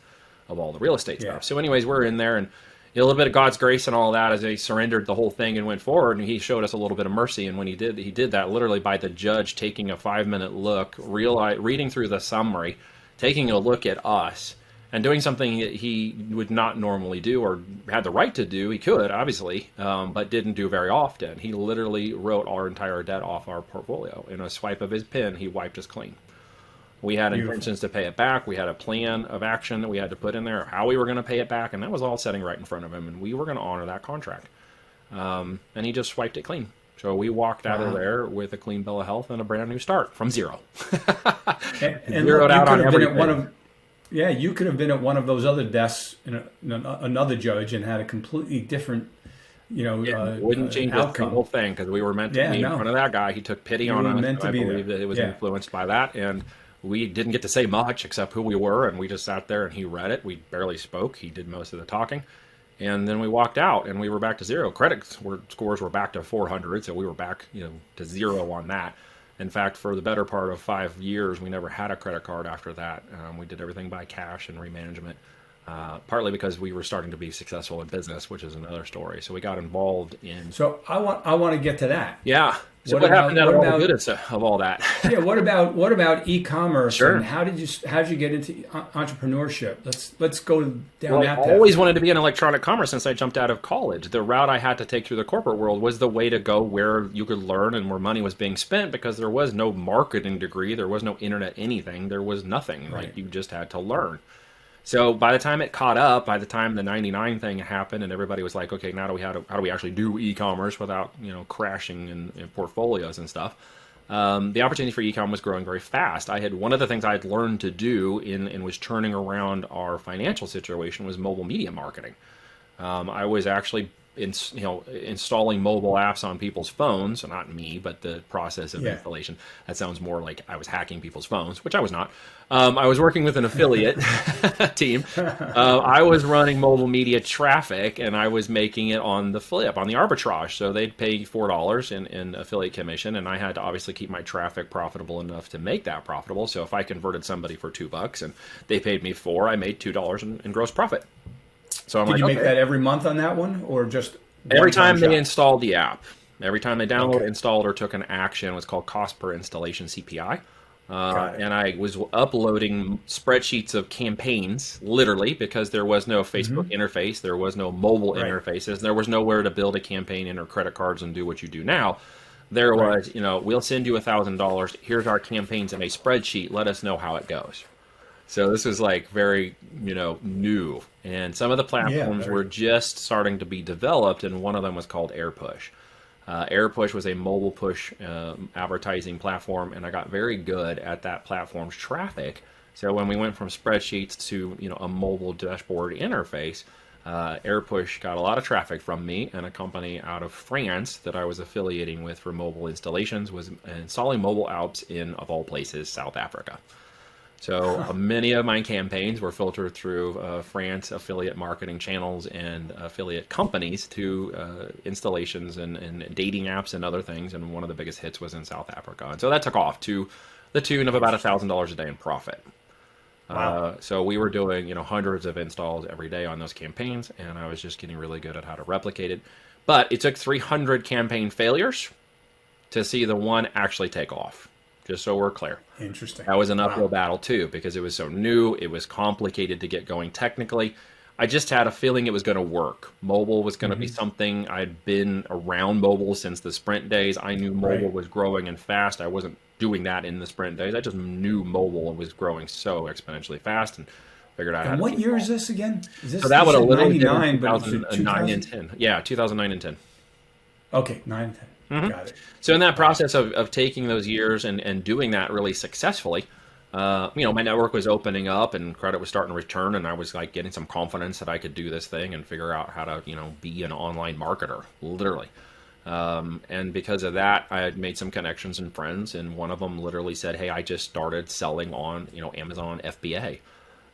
of all the real estate Yeah. stuff. So anyways, we're in there, and a little bit of God's grace and all that as they surrendered the whole thing and went forward. And he showed us a little bit of mercy. And when he did that literally by the judge taking a 5-minute look, reading through the summary, taking a look at us, and doing something that he would not normally do or had the right to do. He could, obviously, but didn't do very often. He literally wrote our entire debt off our portfolio. In a swipe of his pen, he wiped us clean. We had intentions to pay it back. We had a plan of action that we had to put in there, how we were going to pay it back, and that was all sitting right in front of him, and we were going to honor that contract. And he just swiped it clean. So we walked out of there with a clean bill of health and a brand new start from zero. And Zeroed out on everything. You could have been at one of those other desks in another judge and had a completely different, wouldn't change a single thing, because we were meant to be in front of that guy. He took pity on us, and I believe that it was influenced by that. And we didn't get to say much except who we were, and we just sat there and he read it. We barely spoke. He did most of the talking. And then we walked out and we were back to zero. Scores were back to 400, so we were back, to zero on that. In fact, for the better part of 5 years, we never had a credit card after that. We did everything by cash and remanagement, partly because we were starting to be successful in business, which is another story. So we got involved in. So I want to get to that. Yeah. So what happened out of all the goodness of all that? Yeah. What about e-commerce? Sure. And how did you get into entrepreneurship? Let's go down that path. I always wanted to be in electronic commerce since I jumped out of college. The route I had to take through the corporate world was the way to go, where you could learn and where money was being spent, because there was no marketing degree, there was no internet anything, there was nothing. Right. Like, you just had to learn. So by the time it caught up, by the time the 99 thing happened and everybody was like, okay, now how do we actually do e-commerce without, crashing in portfolios and stuff? The opportunity for e-com was growing very fast. One of the things I had learned to do and was turning around our financial situation was mobile media marketing. I was actually installing mobile apps on people's phones. So not me, but the process of installation. That sounds more like I was hacking people's phones, which I was not. I was working with an affiliate team. I was running mobile media traffic, and I was making it on the flip, on the arbitrage. So they'd pay $4 in affiliate commission, and I had to obviously keep my traffic profitable enough to make that profitable. So if I converted somebody for $2 and they paid me $4, I made $2 in gross profit. So Did you make that every month on that one, or just every time they installed the app? Every time they downloaded, installed, or took an action, it was called cost per installation, CPI. And I was uploading spreadsheets of campaigns, literally, because there was no Facebook interface, there was no mobile interfaces, there was nowhere to build a campaign, enter credit cards, and do what you do now. There was, we'll send you $1,000. Here's our campaigns in a spreadsheet. Let us know how it goes. So this was like very, new. And some of the platforms were just starting to be developed, and one of them was called AirPush. AirPush was a mobile push advertising platform, and I got very good at that platform's traffic. So when we went from spreadsheets to a mobile dashboard interface, AirPush got a lot of traffic from me, and a company out of France that I was affiliating with for mobile installations was installing mobile apps in, of all places, South Africa. So many of my campaigns were filtered through France affiliate marketing channels and affiliate companies to installations and dating apps and other things. And one of the biggest hits was in South Africa. And so that took off to the tune of about $1,000 a day in profit. Wow. So we were doing, hundreds of installs every day on those campaigns, and I was just getting really good at how to replicate it. But it took 300 campaign failures to see the one actually take off. Just so we're clear. Interesting. That was an uphill battle too, because it was so new, it was complicated to get going technically. I just had a feeling it was going to work. Mobile was going to be something. I'd been around mobile since the Sprint days. I knew mobile was growing and fast. I wasn't doing that in the Sprint days. I just knew mobile was growing so exponentially fast, and figured out how to. And what year is this again? So that would have literally been 2009 and 10. Yeah, 2009 and 10. Okay, 9 and 10. Got it. So in that process of taking those years and doing that really successfully, my network was opening up and credit was starting to return, and I was like getting some confidence that I could do this thing and figure out how to, be an online marketer, literally. And because of that, I had made some connections and friends, and one of them literally said, hey, I just started selling on, Amazon FBA.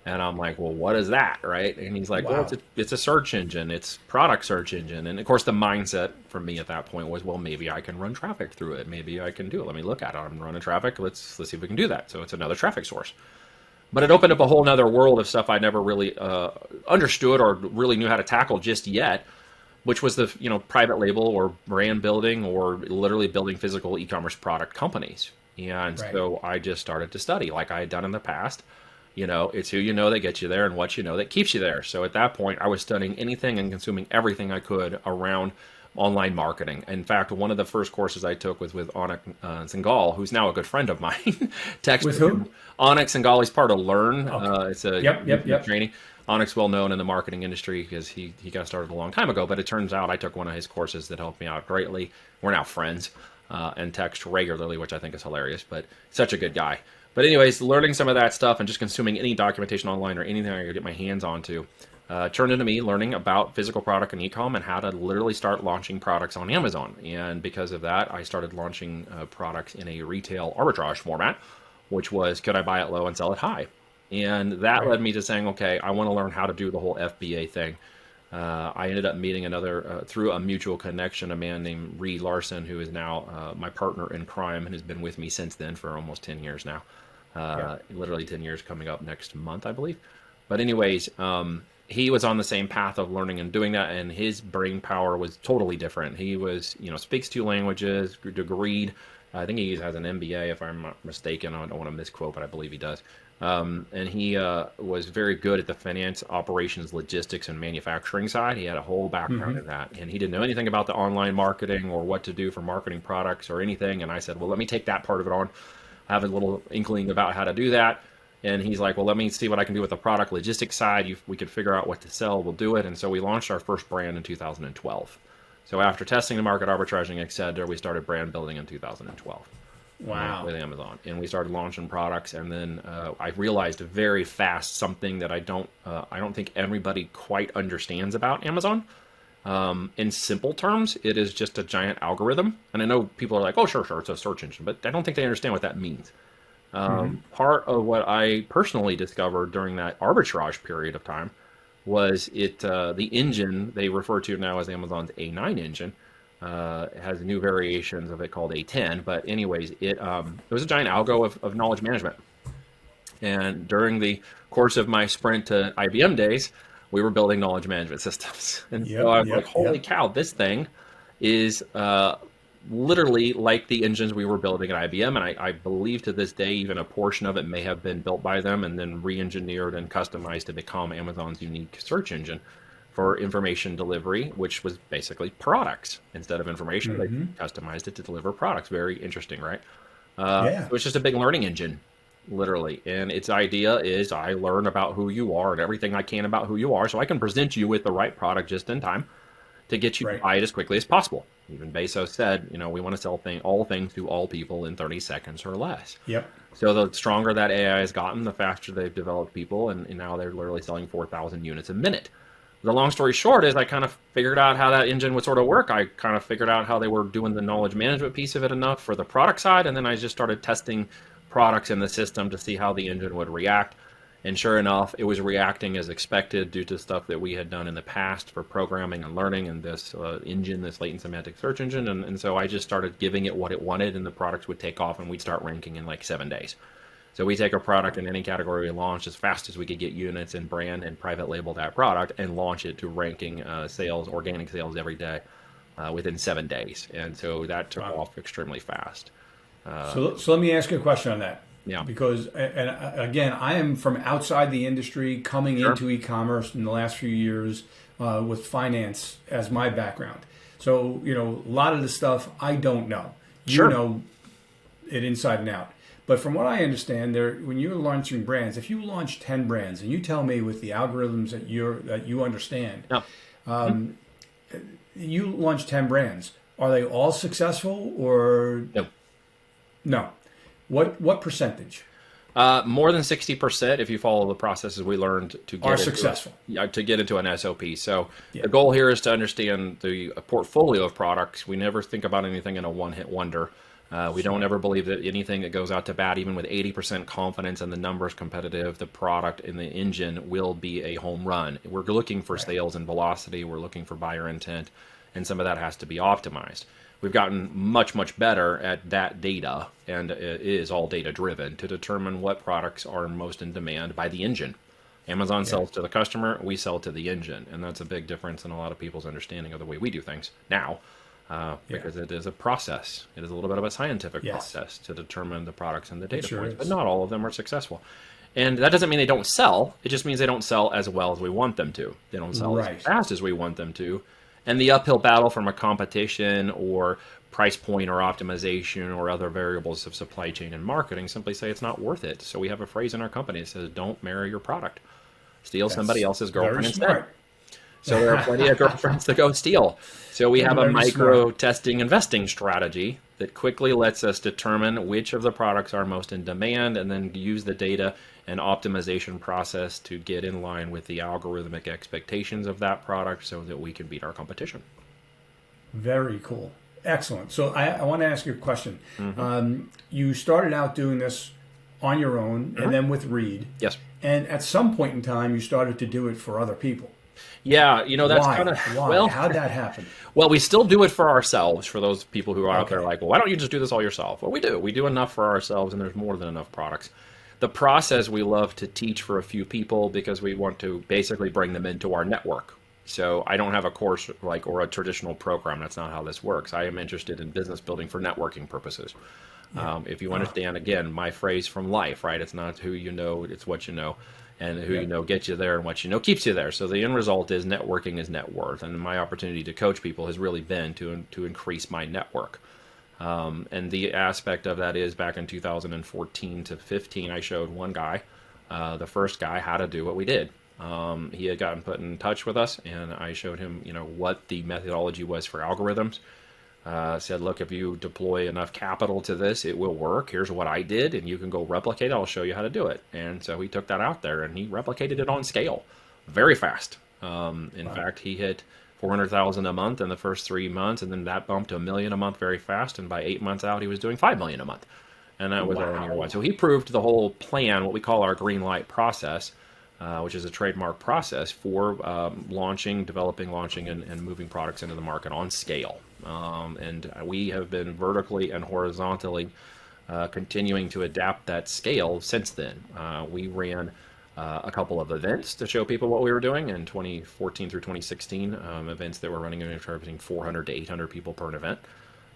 And I'm like, well, what is that, right? And he's like, well, Wow. it's a search engine, it's product search engine. And of course, the mindset for me at that point was, well, maybe I can run traffic through it. Maybe I can do it. Let me look at it. I'm running traffic. Let's see if we can do that. So it's another traffic source. But it opened up a whole nother world of stuff I never really understood or really knew how to tackle just yet, which was the private label or brand building or literally building physical e-commerce product companies. And Right. so I just started to study like I had done in the past. It's who you know that gets you there and what you know that keeps you there. So at that point, I was studying anything and consuming everything I could around online marketing. In fact, one of the first courses I took was with Onik Singal, who's now a good friend of mine. With Texted who? him. Onik Singal, he's part of Learn. Okay. It's a Yep. training. Onik's well known in the marketing industry because he got started a long time ago. But it turns out I took one of his courses that helped me out greatly. We're now friends and text regularly, which I think is hilarious. But such a good guy. But anyways, learning some of that stuff and just consuming any documentation online or anything I could get my hands onto turned into me learning about physical product and e-com and how to literally start launching products on Amazon. And because of that, I started launching products in a retail arbitrage format, which was, could I buy it low and sell it high? And that led me to saying, okay, I want to learn how to do the whole FBA thing. I ended up meeting through a mutual connection, a man named Reed Larson, who is now my partner in crime and has been with me since then for almost 10 years now. Literally 10 years coming up next month, I believe. But anyways, he was on the same path of learning and doing that, and his brain power was totally different. He was, speaks 2 languages, degreed. I think he has an MBA, if I'm not mistaken. I don't want to misquote, but I believe he does. And he was very good at the finance, operations, logistics, and manufacturing side. He had a whole background in that, and he didn't know anything about the online marketing or what to do for marketing products or anything. And I said, well, let me take that part of it on. I have a little inkling about how to do that. And he's like, well, let me see what I can do with the product logistics side. We could figure out what to sell. We'll do it. And so we launched our first brand in 2012. So after testing the market, arbitraging, et cetera, we started brand building in 2012. Wow. With Amazon, and we started launching products. And then I realized very fast something that I don't think everybody quite understands about Amazon. In simple terms, it is just a giant algorithm. And I know people are like, oh, sure, it's a search engine, but I don't think they understand what that means. Part of what I personally discovered during that arbitrage period of time was the engine they refer to now as Amazon's A9 engine. It has new variations of it called A10, but anyways, it was a giant algo of knowledge management. And during the course of my sprint to IBM days, we were building knowledge management systems. And so I was like, holy cow, this thing is literally like the engines we were building at IBM. And I believe to this day, even a portion of it may have been built by them and then re-engineered and customized to become Amazon's unique search engine for information delivery, which was basically products. Instead of information, they customized it to deliver products. Very interesting, right? So it's just a big learning engine, literally. And its idea is I learn about who you are and everything I can about who you are so I can present you with the right product just in time to get you to buy it as quickly as possible. Even Bezos said, we want to sell all things to all people in 30 seconds or less. Yep. So the stronger that AI has gotten, the faster they've developed people, and now they're literally selling 4,000 units a minute. The long story short is I kind of figured out how that engine would sort of work. I kind of figured out how they were doing the knowledge management piece of it enough for the product side, and then I just started testing products in the system to see how the engine would react. And sure enough, it was reacting as expected due to stuff that we had done in the past for programming and learning and this engine, this latent semantic search engine. And so I just started giving it what it wanted, and the products would take off, and we'd start ranking in like 7 days. So we take a product in any category we launch as fast as we could get units and brand and private label that product and launch it to ranking sales, organic sales every day within 7 days. And so that took off extremely fast. So let me ask you a question on that. Yeah. Because, and again, I am from outside the industry coming into e-commerce in the last few years with finance as my background. So, a lot of the stuff I don't know. You know it inside and out. But from what I understand, when you're launching brands, if you launch 10 brands and you tell me with the algorithms that you understand, you launch 10 brands, are they all successful or no? What percentage? More than 60% if you follow the processes we learned to get successful. To get into an SOP. So the goal here is to understand the portfolio of products. We never think about anything in a one-hit wonder. We don't ever believe that anything that goes out to bat, even with 80% confidence and the numbers competitive, the product and the engine will be a home run. We're looking for sales and velocity. We're looking for buyer intent, and some of that has to be optimized. We've gotten much, much better at that data, and it is all data driven to determine what products are most in demand by the engine. Amazon sells to the customer, we sell to the engine, and that's a big difference in a lot of people's understanding of the way we do things now. Because it is a process. It is a little bit of a scientific process to determine the products and the data points, but not all of them are successful. And that doesn't mean they don't sell. It just means they don't sell as well as we want them to. They don't sell as fast as we want them to. And the uphill battle from a competition or price point or optimization or other variables of supply chain and marketing simply say it's not worth it. So we have a phrase in our company that says, don't marry your product. Steal somebody else's girlfriend instead. So there are plenty of girlfriends to go steal. So we have a micro testing investing strategy that quickly lets us determine which of the products are most in demand and then use the data and optimization process to get in line with the algorithmic expectations of that product so that we can beat our competition. Very cool. Excellent. So I want to ask you a question. You started out doing this on your own and then with Reed. Yes. And at some point in time, you started to do it for other people. Yeah, that's kind of, well, how'd that happen? Well, we still do it for ourselves, for those people who are out there like, well, why don't you just do this all yourself? Well, we do. We do enough for ourselves, and there's more than enough products. The process we love to teach for a few people because we want to basically bring them into our network. So I don't have a course or a traditional program. That's not how this works. I am interested in business building for networking purposes. If you understand, again, my phrase from life, right? It's not who you know, it's what you know. And who you know gets you there, and what you know keeps you there. So the end result is networking is net worth. And my opportunity to coach people has really been to increase my network. And the aspect of that is back in 2014 to 15, I showed one guy, the first guy, how to do what we did. He had gotten put in touch with us, and I showed him, what the methodology was for algorithms. Said, look, if you deploy enough capital to this, it will work. Here's what I did, and you can go replicate it. I'll show you how to do it. And so he took that out there, and he replicated it on scale very fast. In fact, he hit 400,000 a month in the first 3 months, and then that bumped to $1 million a month very fast. And by 8 months out, he was doing $5 million a month. And that was all in year one. So he proved the whole plan, what we call our green light process, which is a trademark process for developing, launching, and moving products into the market on scale. And we have been vertically and horizontally continuing to adapt that scale since then. We ran a couple of events to show people what we were doing in 2014 through 2016, events that were running anywhere between 400 to 800 people per event.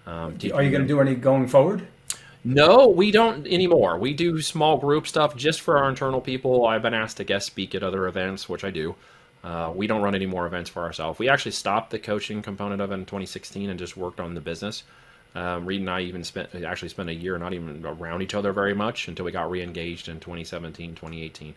Are you going to do any going forward? No, we don't anymore. We do small group stuff just for our internal people. I've been asked to guest speak at other events, which I do. We don't run any more events for ourselves. We actually stopped the coaching component of it in 2016 and just worked on the business. Reed and I even spent a year not even around each other very much until we got re-engaged in 2017, 2018.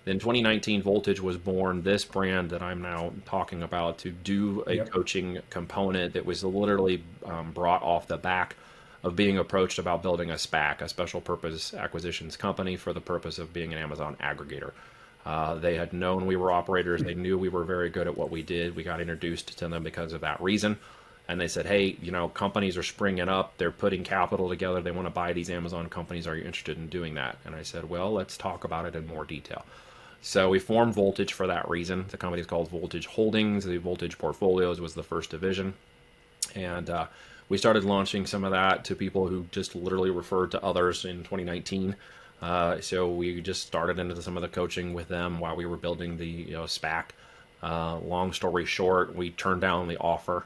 In 2019, Voltage was born, this brand that I'm now talking about, to do a coaching component that was literally brought off the back of being approached about building a SPAC, a special purpose acquisitions company, for the purpose of being an Amazon aggregator. They had known we were operators. They knew we were very good at what we did. We got introduced to them because of that reason. And they said, hey, companies are springing up. They're putting capital together. They want to buy these Amazon companies. Are you interested in doing that? And I said, well, let's talk about it in more detail. So we formed Voltage for that reason. The company is called Voltage Holdings. The Voltage Portfolios was the first division. And we started launching some of that to people who just literally referred to others in 2019. So we just started into some of the coaching with them while we were building the SPAC. Long story short, we turned down the offer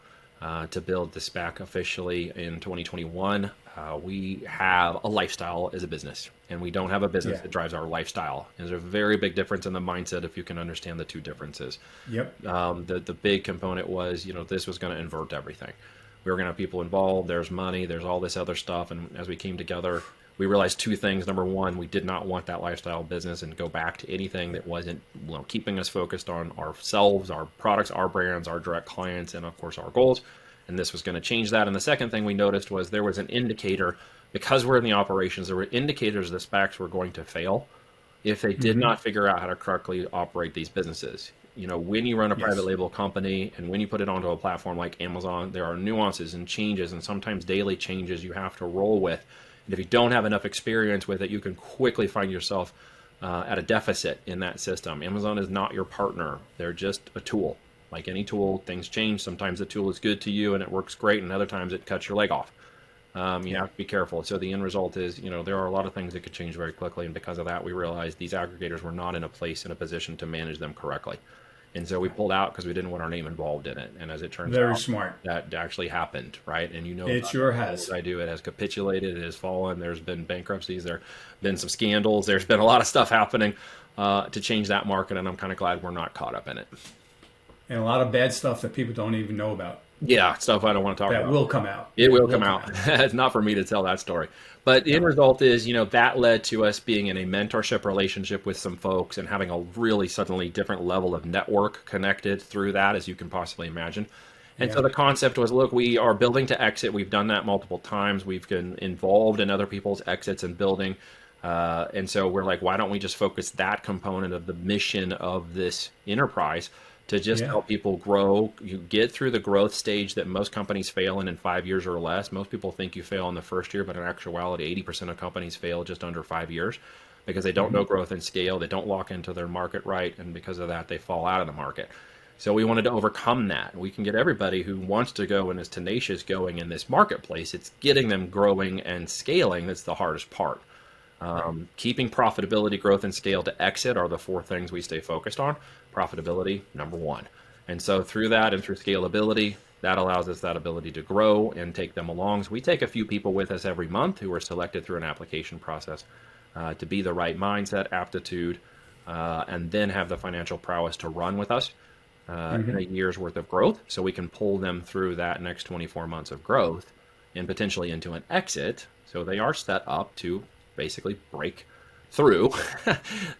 to build the SPAC officially in 2021. We have a lifestyle as a business, and we don't have a business that drives our lifestyle. And there's a very big difference in the mindset if you can understand the two differences. Yep. The big component was, this was going to invert everything. We were going to have people involved. There's money. There's all this other stuff. And as we came together, we realized two things. Number one, we did not want that lifestyle business and go back to anything that wasn't keeping us focused on ourselves, our products, our brands, our direct clients, and of course our goals. And this was going to change that. And the second thing we noticed was there was an indicator, because we're in the operations, there were indicators the SPACs were going to fail if they did not figure out how to correctly operate these businesses. when you run a private Yes. label company and when you put it onto a platform like Amazon, there are nuances and changes and sometimes daily changes you have to roll with. And if you don't have enough experience with it, you can quickly find yourself at a deficit in that system. Amazon is not your partner. They're just a tool. Like any tool, things change. Sometimes the tool is good to you and it works great, and other times it cuts your leg off. You have to be careful. So the end result is, there are a lot of things that could change very quickly. And because of that, we realized these aggregators were not in a position to manage them correctly. And so we pulled out because we didn't want our name involved in it. And as it turns Very out, smart. that actually happened, right? And It sure has. I do. It has capitulated. It has fallen. There's been bankruptcies. There have been some scandals. There's been a lot of stuff happening to change that market. And I'm kind of glad we're not caught up in it. And a lot of bad stuff that people don't even know about. Yeah, stuff I don't want to talk about. That will come out. It will come out. It's not for me to tell that story. But the end result is, that led to us being in a mentorship relationship with some folks and having a really suddenly different level of network connected through that, as you can possibly imagine. And so the concept was, look, we are building to exit. We've done that multiple times. We've been involved in other people's exits and building. And so we're like, why don't we just focus that component of the mission of this enterprise to just help people grow? You get through the growth stage that most companies fail in 5 years or less. Most people think you fail in the first year, but in actuality, 80% of companies fail just under 5 years because they don't know growth and scale. They don't lock into their market right. And because of that, they fall out of the market. So we wanted to overcome that. We can get everybody who wants to go and is tenacious going in this marketplace. It's getting them growing and scaling that's the hardest part. Keeping profitability, growth, and scale to exit are the 4 things we stay focused on. Profitability, number 1. And so through that and through scalability, that allows us that ability to grow and take them along. So we take a few people with us every month who are selected through an application process to be the right mindset, aptitude, and then have the financial prowess to run with us in a year's worth of growth. So we can pull them through that next 24 months of growth and potentially into an exit. So they are set up to basically break through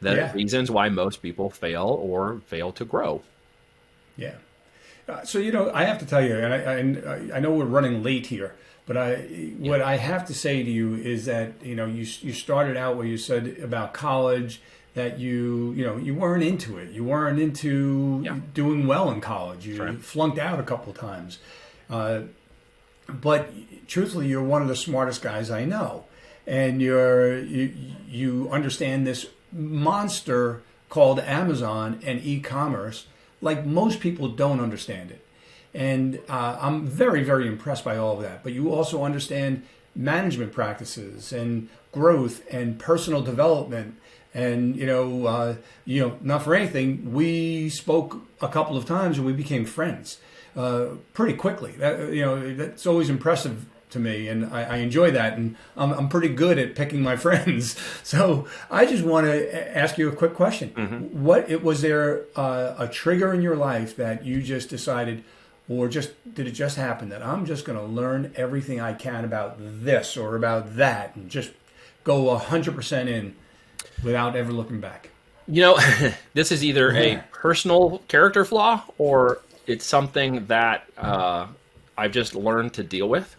the reasons why most people fail or fail to grow. Yeah. So, I have to tell you, and I know we're running late here, but what I have to say to you is that, you started out where you said about college that you weren't into it. You weren't into doing well in college. You flunked out a couple of times. But truthfully, you're one of the smartest guys I know. And you understand this monster called Amazon and e-commerce like most people don't understand it. And I'm very, very impressed by all of that. But you also understand management practices and growth and personal development. And, not for anything, we spoke a couple of times and we became friends pretty quickly. That's always impressive to me, and I enjoy that, and I'm pretty good at picking my friends. So I just want to ask you a quick question. Was there a trigger in your life that you just decided, or did it just happen that I'm just going to learn everything I can about this or about that and just go 100% in without ever looking back? This is either a personal character flaw or it's something that I've just learned to deal with.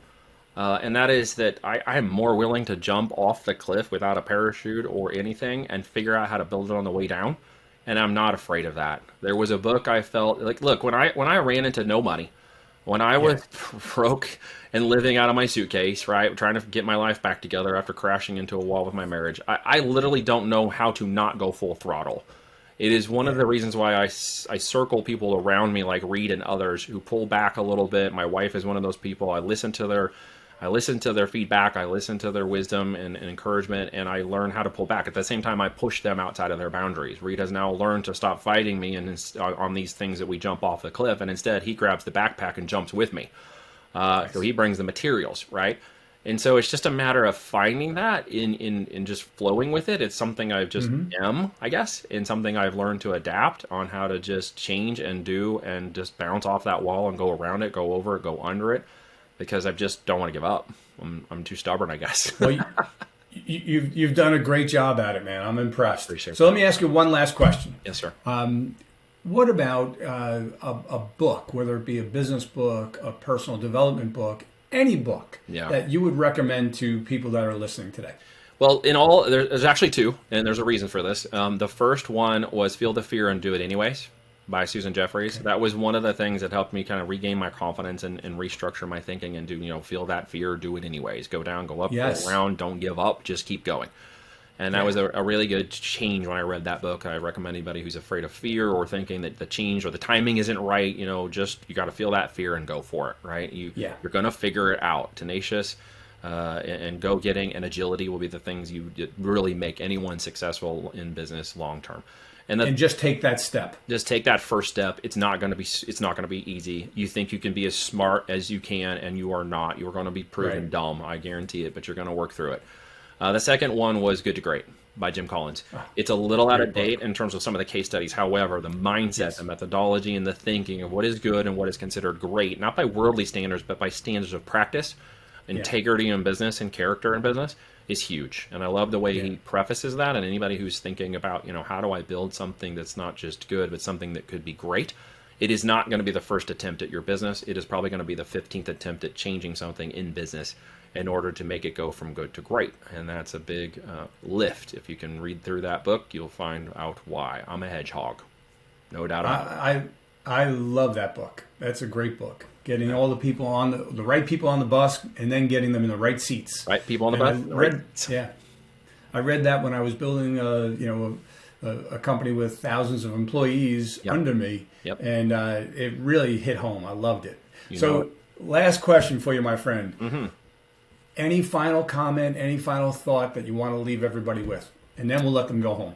And that is that I am more willing to jump off the cliff without a parachute or anything and figure out how to build it on the way down. And I'm not afraid of that. There was a book I felt like, look, when I ran into no money, when I was broke and living out of my suitcase, right, trying to get my life back together after crashing into a wall with my marriage, I literally don't know how to not go full throttle. It is one of the reasons why I circle people around me like Reed and others who pull back a little bit. My wife is one of those people. I listen to their feedback, I listen to their wisdom and encouragement, and I learn how to pull back. At the same time, I push them outside of their boundaries. Reed has now learned to stop fighting me on these things that we jump off the cliff, and instead he grabs the backpack and jumps with me. So he brings the materials, right? And so it's just a matter of finding that in just flowing with it. It's something I've just am, I guess, and something I've learned to adapt on how to just change and do and just bounce off that wall and go around it, go over it, go under it. Because I just don't want to give up. I'm too stubborn, I guess. Well, you've done a great job at it, man. I'm impressed. Appreciate so let me ask you one last question. Yes, sir. What about a book, whether it be a business book, a personal development book, any book that you would recommend to people that are listening today? Well, there's actually 2, and there's a reason for this. The first one was Feel the Fear and Do It Anyways. by Susan Jeffries. That was one of the things that helped me kind of regain my confidence and restructure my thinking and do, feel that fear, do it anyways. Go down, go up, Yes. go around, don't give up, just keep going. And that was a really good change when I read that book. I recommend anybody who's afraid of fear or thinking that the change or the timing isn't right, just you got to feel that fear and go for it, right? You're going to figure it out. Tenacious and go-getting and agility will be the things you really make anyone successful in business long term. And just take that step. Just take that first step. It's not going to be easy. You think you can be as smart as you can, and you are not. You are going to be proven dumb. I guarantee it. But you're going to work through it. The second one was Good to Great by Jim Collins. It's a little out of date in terms of some of the case studies. However, the mindset, the methodology, and the thinking of what is good and what is considered great, not by worldly standards, but by standards of practice, integrity in business, and character in business, is huge. And I love the way he prefaces that. And anybody who's thinking about, how do I build something that's not just good, but something that could be great, it is not going to be the first attempt at your business. It is probably going to be the 15th attempt at changing something in business in order to make it go from good to great. And that's a big lift. If you can read through that book, you'll find out why. I'm a hedgehog. No doubt about it. I love that book. That's a great book. Getting all the people on the right people on the bus, and then getting them in the right seats. Right people on the bus. I read that when I was building a company with thousands of employees under me, and it really hit home. I loved it. Last question for you, my friend. Mm-hmm. Any final comment, any final thought that you want to leave everybody with? And then we'll let them go home.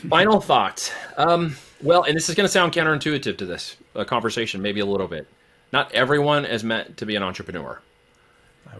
Final thoughts. Well, and this is going to sound counterintuitive to this conversation, maybe a little bit. Not everyone is meant to be an entrepreneur.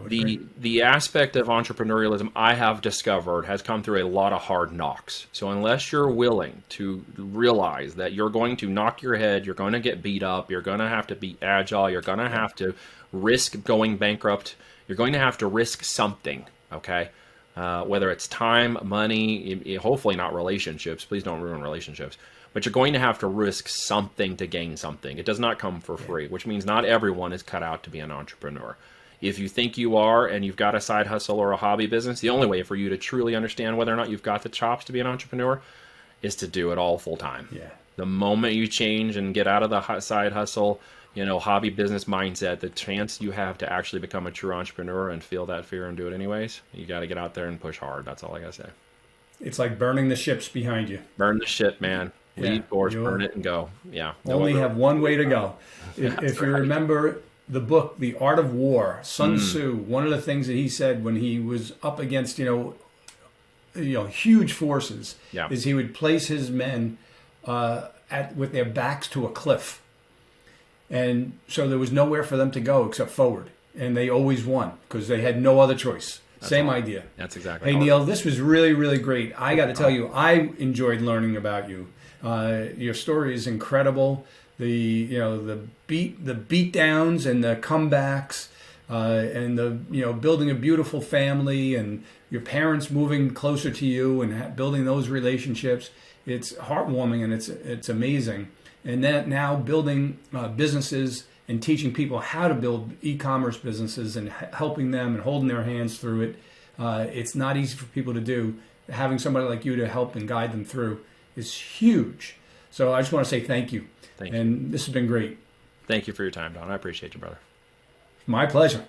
The aspect of entrepreneurialism I have discovered has come through a lot of hard knocks. So unless you're willing to realize that you're going to knock your head, you're going to get beat up, you're going to have to be agile, you're going to have to risk going bankrupt, you're going to have to risk something, okay? Whether it's time, money, hopefully not relationships. Please don't ruin relationships. But you're going to have to risk something to gain something. It does not come for free, which means not everyone is cut out to be an entrepreneur. If you think you are and you've got a side hustle or a hobby business, the only way for you to truly understand whether or not you've got the chops to be an entrepreneur is to do it all full time. Yeah. The moment you change and get out of the side hustle, hobby business mindset, the chance you have to actually become a true entrepreneur and feel that fear and do it anyways, you got to get out there and push hard. That's all I got to say. It's like burning the ships behind you. Burn the ship, man. Leave course, burn it and go. Yeah. Only have one way to go. If you remember the book, The Art of War, Sun Tzu, one of the things that he said when he was up against, huge forces, is he would place his men with their backs to a cliff. And so there was nowhere for them to go except forward. And they always won because they had no other choice. Same idea. That's exactly. Hey, Neil, this was really, really great. I got to tell you, I enjoyed learning about you. Your story is incredible. The beat downs and the comebacks, and the building a beautiful family and your parents moving closer to you and building those relationships. It's heartwarming and it's amazing. And then now building businesses and teaching people how to build e-commerce businesses and helping them and holding their hands through it. It's not easy for people to do. Having somebody like you to help and guide them through is huge. So I just want to say thank you. Thank you. And this has been great. Thank you for your time, Don. I appreciate you, brother. My pleasure.